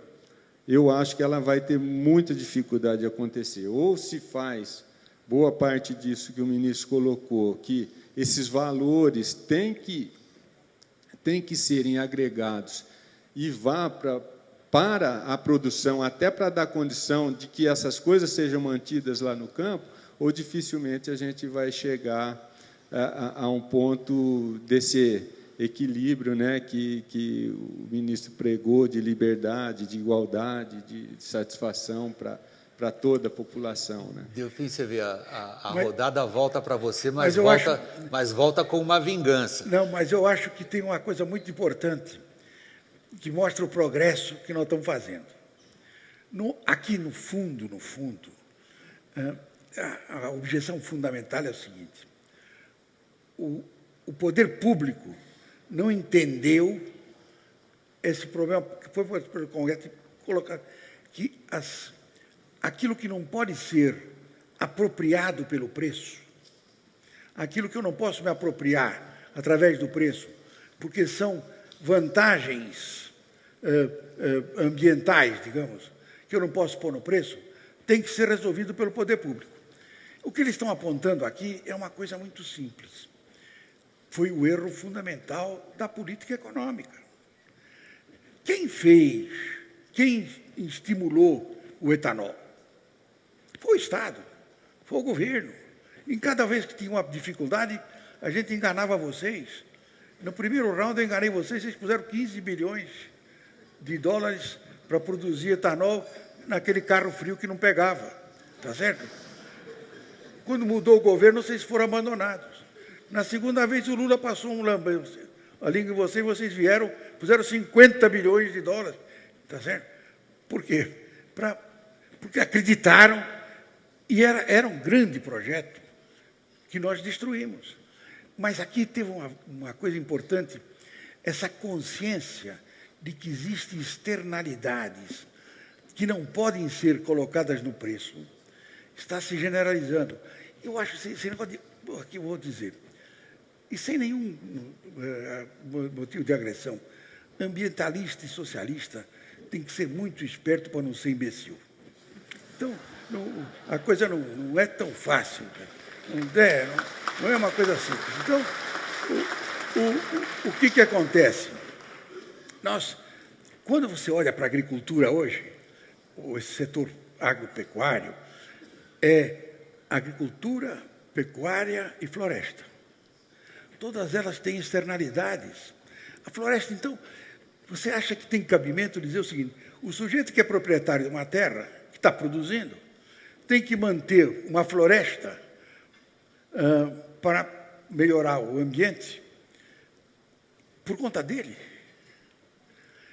eu acho que ela vai ter muita dificuldade de acontecer. Ou se faz boa parte disso que o ministro colocou, que esses valores têm que serem agregados e vá para a produção, até para dar condição de que essas coisas sejam mantidas lá no campo, ou dificilmente a gente vai chegar a um ponto desse equilíbrio, né, que o ministro pregou, de liberdade, de igualdade, de satisfação para toda a população. Né? Delfim, você vê, a rodada volta para você, mas volta com uma vingança. Não, mas eu acho que tem uma coisa muito importante que mostra o progresso que nós estamos fazendo. Aqui no fundo, a objeção fundamental é o seguinte: o poder público não entendeu esse problema que foi pelo Congresso colocar que aquilo que não pode ser apropriado pelo preço, aquilo que eu não posso me apropriar através do preço, porque são vantagens ambientais, digamos, que eu não posso pôr no preço, tem que ser resolvido pelo poder público. O que eles estão apontando aqui é uma coisa muito simples. Foi o erro fundamental da política econômica. Quem estimulou o etanol? Foi o Estado, foi o governo. E cada vez que tinha uma dificuldade, a gente enganava vocês. No primeiro round eu enganei vocês puseram 15 bilhões de dólares para produzir etanol naquele carro frio que não pegava. Tá certo? Quando mudou o governo, vocês foram abandonados. Na segunda vez, o Lula passou um lambeiro ali em vocês vieram, puseram 50 bilhões de dólares. Tá certo? Por quê? Porque acreditaram, e era um grande projeto que nós destruímos. Mas aqui teve uma coisa importante, essa consciência de que existem externalidades que não podem ser colocadas no preço, está se generalizando. Eu acho, esse negócio aqui eu vou dizer, e sem nenhum motivo de agressão, ambientalista e socialista tem que ser muito esperto para não ser imbecil. Então, a coisa não é tão fácil, não é uma coisa simples. Então, o que acontece? Quando você olha para a agricultura hoje, esse setor agropecuário, é agricultura, pecuária e floresta. Todas elas têm externalidades. A floresta, então, você acha que tem cabimento dizer o seguinte: o sujeito que é proprietário de uma terra, que está produzindo, tem que manter uma floresta para melhorar o ambiente por conta dele.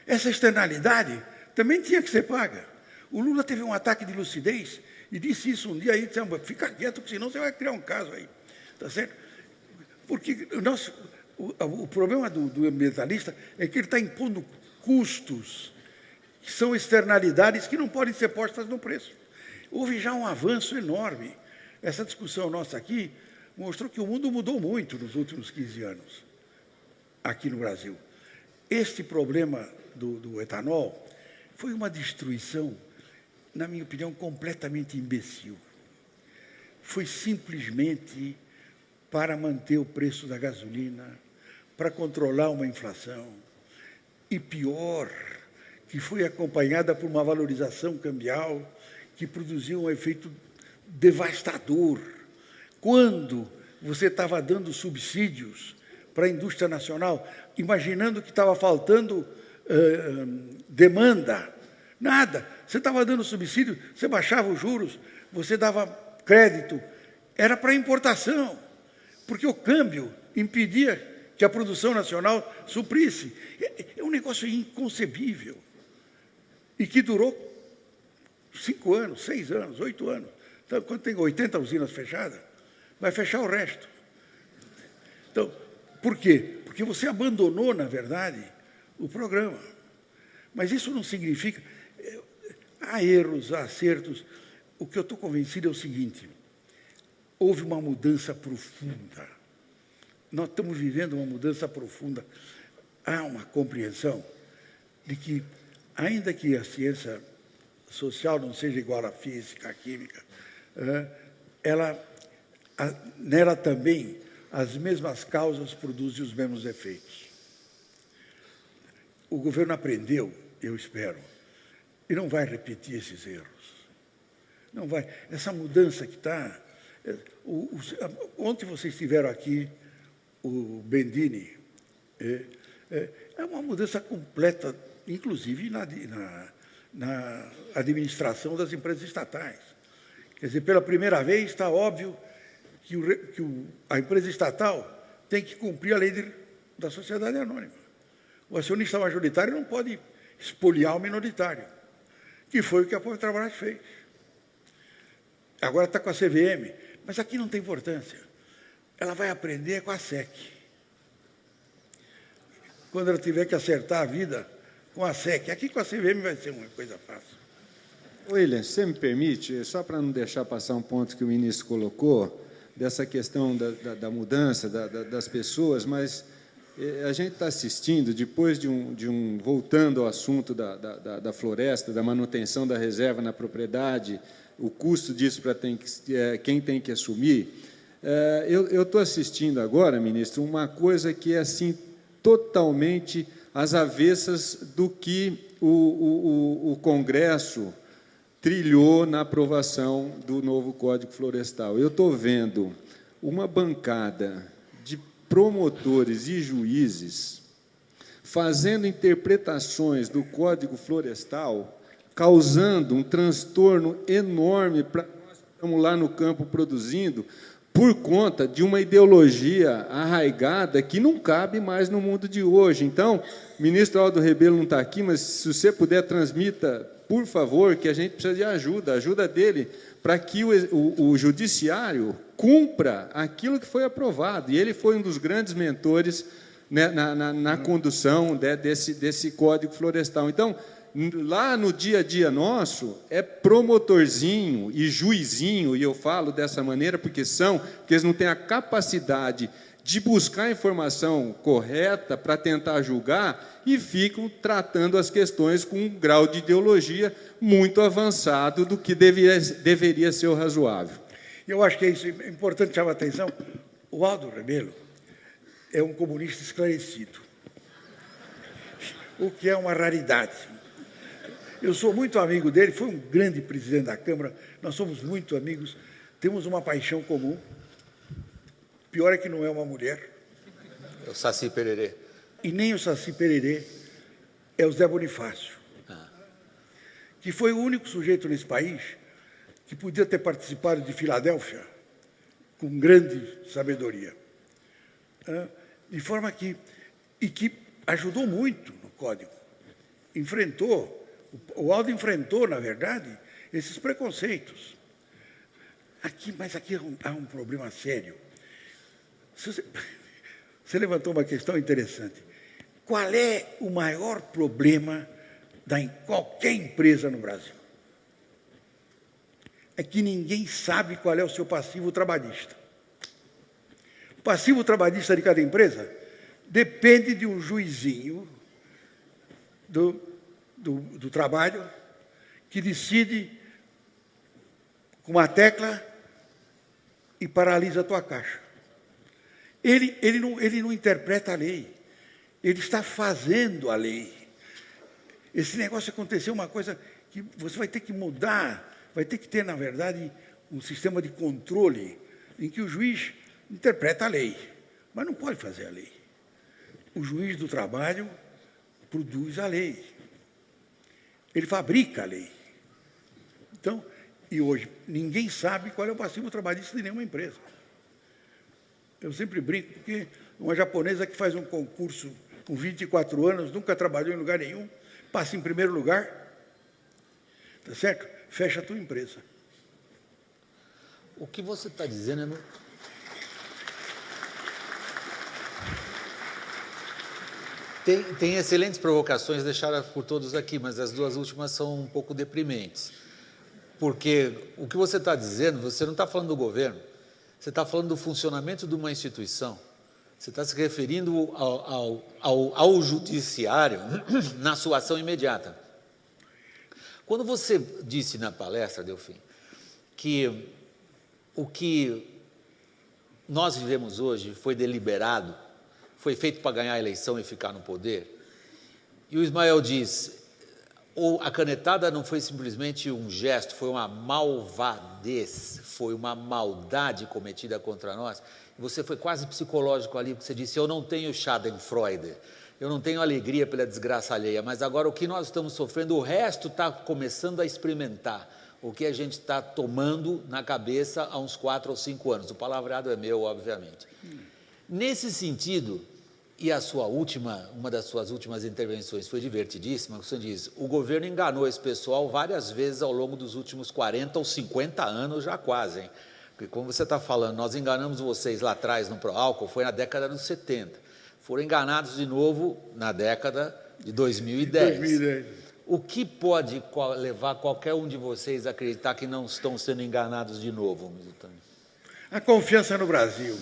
Essa externalidade também tinha que ser paga. O Lula teve um ataque de lucidez e disse isso um dia aí, disse: fica quieto, porque senão você vai criar um caso aí. Tá certo? Porque o problema do ambientalista é que ele está impondo custos que são externalidades que não podem ser postas no preço. Houve já um avanço enorme. Essa discussão nossa aqui mostrou que o mundo mudou muito nos últimos 15 anos, aqui no Brasil. Este problema do etanol foi uma destruição, na minha opinião, completamente imbecil. Foi simplesmente para manter o preço da gasolina, para controlar uma inflação, e pior, que foi acompanhada por uma valorização cambial que produziu um efeito devastador. Quando você estava dando subsídios para a indústria nacional, imaginando que estava faltando demanda, nada. Você estava dando subsídio, você baixava os juros, você dava crédito, era para importação, porque o câmbio impedia que a produção nacional suprisse. É um negócio inconcebível. E que durou 5 anos, 6 anos, 8 anos. Então, quando tem 80 usinas fechadas, vai fechar o resto. Então, por quê? Porque você abandonou, na verdade, o programa. Mas isso não significa... Há erros, há acertos. O que eu estou convencido é o seguinte: houve uma mudança profunda. Nós estamos vivendo uma mudança profunda. Há uma compreensão de que, ainda que a ciência social não seja igual à física, à química, nela também as mesmas causas produzem os mesmos efeitos. O governo aprendeu, eu espero, e não vai repetir esses erros. Não vai. Essa mudança que está... Ontem vocês estiveram aqui, o Bendini, é uma mudança completa, inclusive na administração das empresas estatais. Quer dizer, pela primeira vez está óbvio que a empresa estatal tem que cumprir a lei da sociedade anônima. O acionista majoritário não pode espoliar o minoritário, que foi o que a Petrobras fez. Agora está com a CVM, mas aqui não tem importância. Ela vai aprender com a SEC. Quando ela tiver que acertar a vida com a SEC. Aqui com a CVM vai ser uma coisa fácil. William, você me permite, só para não deixar passar um ponto que o ministro colocou, dessa questão da mudança das pessoas, mas a gente está assistindo, depois voltando ao assunto da floresta, da manutenção da reserva na propriedade, o custo disso para quem tem que assumir, eu estou assistindo agora, ministro, uma coisa que é assim, totalmente às avessas do que o Congresso trilhou na aprovação do novo Código Florestal. Eu estou vendo uma bancada de promotores e juízes fazendo interpretações do Código Florestal, causando um transtorno enorme para nós que estamos lá no campo produzindo, por conta de uma ideologia arraigada que não cabe mais no mundo de hoje. Então, o ministro Aldo Rebelo não está aqui, mas se você puder, transmita, por favor, que a gente precisa de ajuda dele, para que o judiciário cumpra aquilo que foi aprovado. E ele foi um dos grandes mentores, né, na condução desse Código Florestal. Então, lá no dia a dia nosso, é promotorzinho e juizinho, e eu falo dessa maneira porque eles não têm a capacidade de buscar a informação correta para tentar julgar e ficam tratando as questões com um grau de ideologia muito avançado do que deveria ser o razoável. Eu acho que é isso, é importante chamar a atenção. O Aldo Rebelo é um comunista esclarecido, o que é uma raridade. Eu sou muito amigo dele, foi um grande presidente da Câmara, nós somos muito amigos, temos uma paixão comum. Pior é que não é uma mulher. É o Saci Pererê. E nem o Saci Pererê, é o Zé Bonifácio, que foi o único sujeito nesse país que podia ter participado de Filadélfia com grande sabedoria. De forma que ajudou muito no Código. O Aldo enfrentou, na verdade, esses preconceitos. Mas aqui há um problema sério. Você levantou uma questão interessante. Qual é o maior problema em qualquer empresa no Brasil? É que ninguém sabe qual é o seu passivo trabalhista. passivo trabalhista de cada empresa depende de um juizinho do trabalho que decide com uma tecla e paralisa a tua caixa. Ele não interpreta a lei, ele está fazendo a lei. Esse negócio aconteceu uma coisa que você vai ter que mudar, vai ter que ter, na verdade, um sistema de controle em que o juiz interpreta a lei, mas não pode fazer a lei. O juiz do trabalho produz a lei. Ele fabrica a lei. Então, e hoje, ninguém sabe qual é o passivo trabalhista de nenhuma empresa. Eu sempre brinco, porque uma japonesa que faz um concurso com 24 anos, nunca trabalhou em lugar nenhum, passa em primeiro lugar, tá certo? Fecha a tua empresa. O que você está dizendo Tem excelentes provocações deixadas por todos aqui, mas as duas últimas são um pouco deprimentes. Porque o que você está dizendo, você não está falando do governo, você está falando do funcionamento de uma instituição, você está se referindo ao judiciário na sua ação imediata. Quando você disse na palestra, Delfim, que o que nós vivemos hoje foi deliberado, foi feito para ganhar a eleição e ficar no poder, e o Ismael diz, a canetada não foi simplesmente um gesto, foi uma malvadez, foi uma maldade cometida contra nós, e você foi quase psicológico ali, porque você disse, eu não tenho schadenfreude, eu não tenho alegria pela desgraça alheia, mas agora o que nós estamos sofrendo, o resto está começando a experimentar, o que a gente está tomando na cabeça há uns 4 ou 5 anos, o palavreado é meu, obviamente. Nesse sentido, e uma das suas últimas intervenções foi divertidíssima, você diz, o governo enganou esse pessoal várias vezes ao longo dos últimos 40 ou 50 anos já quase, hein? Porque como você está falando, nós enganamos vocês lá atrás no Proálcool, foi na década dos 70, foram enganados de novo na década de 2010. O que pode levar qualquer um de vocês a acreditar que não estão sendo enganados de novo, Milton? A confiança no Brasil.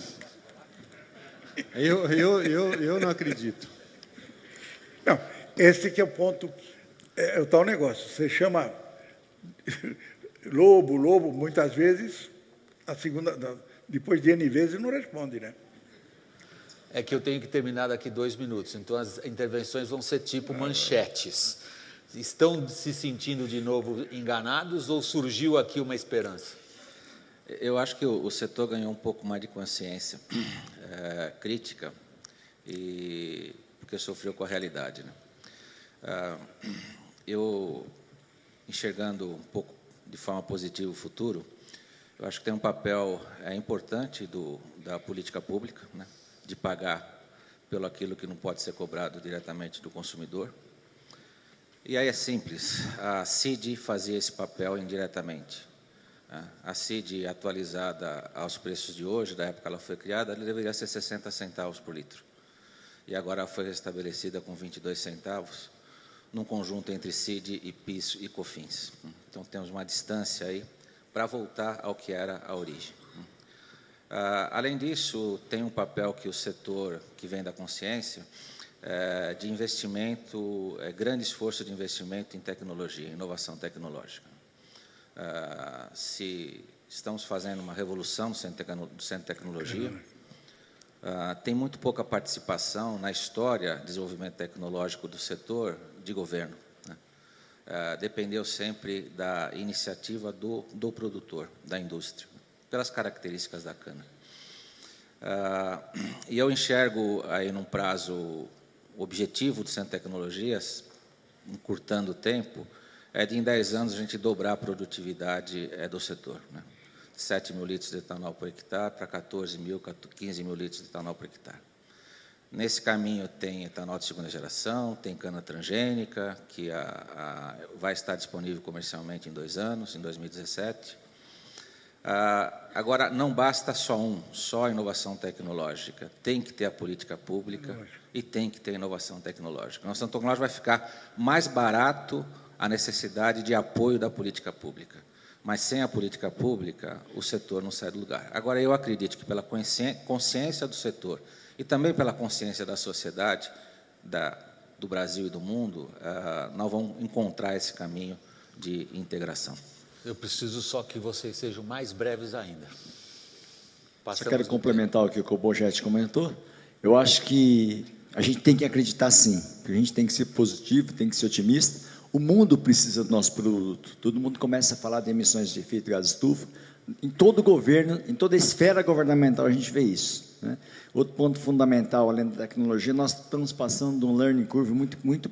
Eu não acredito. Não, esse que é o ponto, é o tal negócio. Você chama lobo, muitas vezes, depois de N vezes, não responde, né? É que eu tenho que terminar daqui 2 minutos, então as intervenções vão ser tipo manchetes. Estão se sentindo de novo enganados ou surgiu aqui uma esperança? Eu acho que o setor ganhou um pouco mais de consciência crítica, porque sofreu com a realidade, né? Eu, enxergando um pouco de forma positiva o futuro, eu acho que tem um papel importante da política pública, né? De pagar pelo aquilo que não pode ser cobrado diretamente do consumidor. E aí é simples, a CID fazia esse papel indiretamente. A CID atualizada aos preços de hoje, da época que ela foi criada, ela deveria ser 60 centavos por litro. E agora foi restabelecida com 22 centavos, num conjunto entre CID e PIS e COFINS. Então, temos uma distância aí para voltar ao que era a origem. Além disso, tem um papel que o setor, que vem da consciência, de investimento, grande esforço de investimento em tecnologia, inovação tecnológica. Se estamos fazendo uma revolução no centro de tecnologia, tem muito pouca participação na história de desenvolvimento tecnológico do setor de governo, né? Dependeu sempre da iniciativa do produtor, da indústria, pelas características da cana. E eu enxergo aí num prazo objetivo do Centro de Tecnologias, encurtando o tempo, de em 10 anos a gente dobrar a produtividade do setor, né? 7 mil litros de etanol por hectare para 14 mil, 15 mil litros de etanol por hectare. Nesse caminho tem etanol de segunda geração, tem cana transgênica, que vai estar disponível comercialmente em 2 anos, em 2017. Agora, não basta só a inovação tecnológica, tem que ter a política pública e tem que ter a inovação tecnológica. A inovação tecnológica vai ficar mais barato a necessidade de apoio da política pública. Mas sem a política pública, o setor não sai do lugar. Agora, eu acredito que pela consciência do setor e também pela consciência da sociedade, do Brasil e do mundo, nós vamos encontrar esse caminho de integração. Eu preciso só que vocês sejam mais breves ainda. Só quero complementar o que o Bogetti comentou. Eu acho que a gente tem que acreditar, sim. A gente tem que ser positivo, tem que ser otimista. O mundo precisa do nosso produto. Todo mundo começa a falar de emissões de efeito de gás estufa. Em todo governo, em toda esfera governamental, a gente vê isso, né? Outro ponto fundamental, além da tecnologia, nós estamos passando de um learning curve muito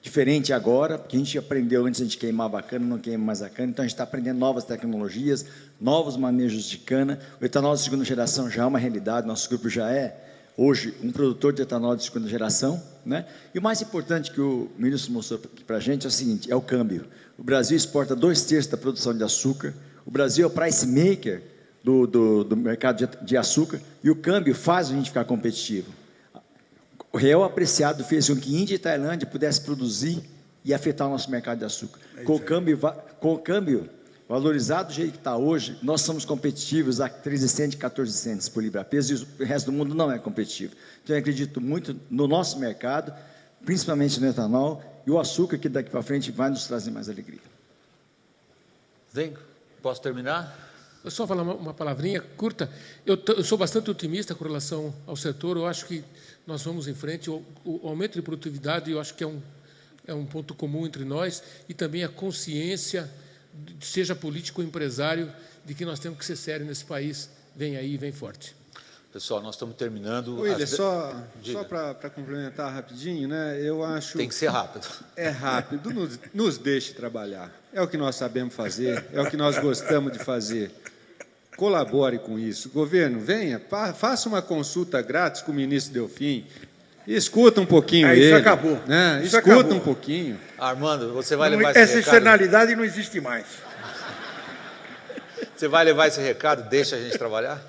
diferente agora, porque a gente aprendeu antes, a gente queimava a cana, não queima mais a cana, então a gente está aprendendo novas tecnologias, novos manejos de cana. O etanol de segunda geração já é uma realidade, nosso grupo já é, hoje, um produtor de etanol de segunda geração, né? E o mais importante que o ministro mostrou aqui para a gente é o seguinte, é o câmbio. O Brasil exporta 2/3 da produção de açúcar, o Brasil é o price maker do mercado de açúcar, e o câmbio faz a gente ficar competitivo. O real apreciado fez com que Índia e Tailândia pudessem produzir e afetar o nosso mercado de açúcar. Com o câmbio valorizado do jeito que está hoje, nós somos competitivos a 13 centes e 14 centes por libra-peso, e o resto do mundo não é competitivo. Então, eu acredito muito no nosso mercado, principalmente no etanol, e o açúcar, que daqui para frente vai nos trazer mais alegria. Zenco, posso terminar? Eu só falar uma palavrinha curta. Eu sou bastante otimista com relação ao setor. Eu acho que nós vamos em frente. O aumento de produtividade, eu acho que é um ponto comum entre nós, e também a consciência, seja político ou empresário, de que nós temos que ser sérios nesse país. Vem aí, vem forte. Pessoal, nós estamos terminando. William, só para complementar rapidinho, né? Eu acho... Tem que ser rápido. É rápido, nos deixe trabalhar. É o que nós sabemos fazer, é o que nós gostamos de fazer. Colabore com isso. Governo, venha, faça uma consulta grátis com o ministro Delfim. Escuta um pouquinho ele. Isso acabou. Né? Isso escuta acabou. Um pouquinho. Armando, você vai levar esse recado? Essa externalidade não existe mais. Você vai levar esse recado? Deixa a gente trabalhar?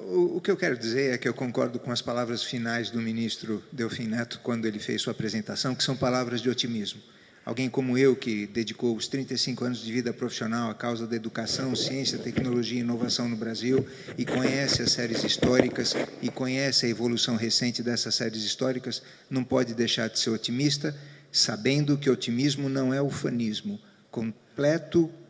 O que eu quero dizer é que eu concordo com as palavras finais do ministro Delfim Neto, quando ele fez sua apresentação, que são palavras de otimismo. Alguém como eu, que dedicou os 35 anos de vida profissional à causa da educação, ciência, tecnologia e inovação no Brasil, e conhece as séries históricas e conhece a evolução recente dessas séries históricas, não pode deixar de ser otimista, sabendo que otimismo não é ufanismo,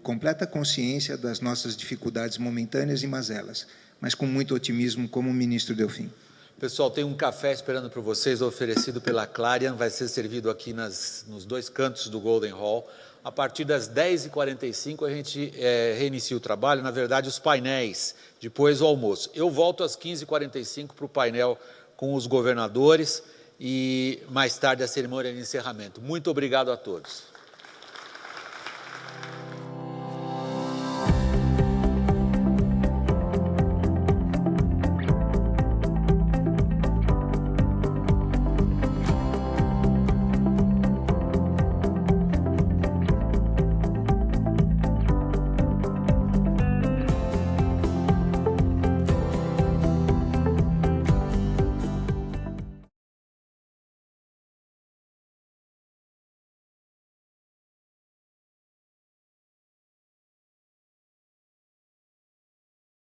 completa consciência das nossas dificuldades momentâneas e mazelas, mas com muito otimismo, como o ministro Delfim. Pessoal, tem um café esperando por vocês, oferecido pela Clarion, vai ser servido aqui nos dois cantos do Golden Hall. A partir das 10h45 a gente reinicia o trabalho, na verdade os painéis, depois o almoço. Eu volto às 15h45 para o painel com os governadores e mais tarde a cerimônia de encerramento. Muito obrigado a todos.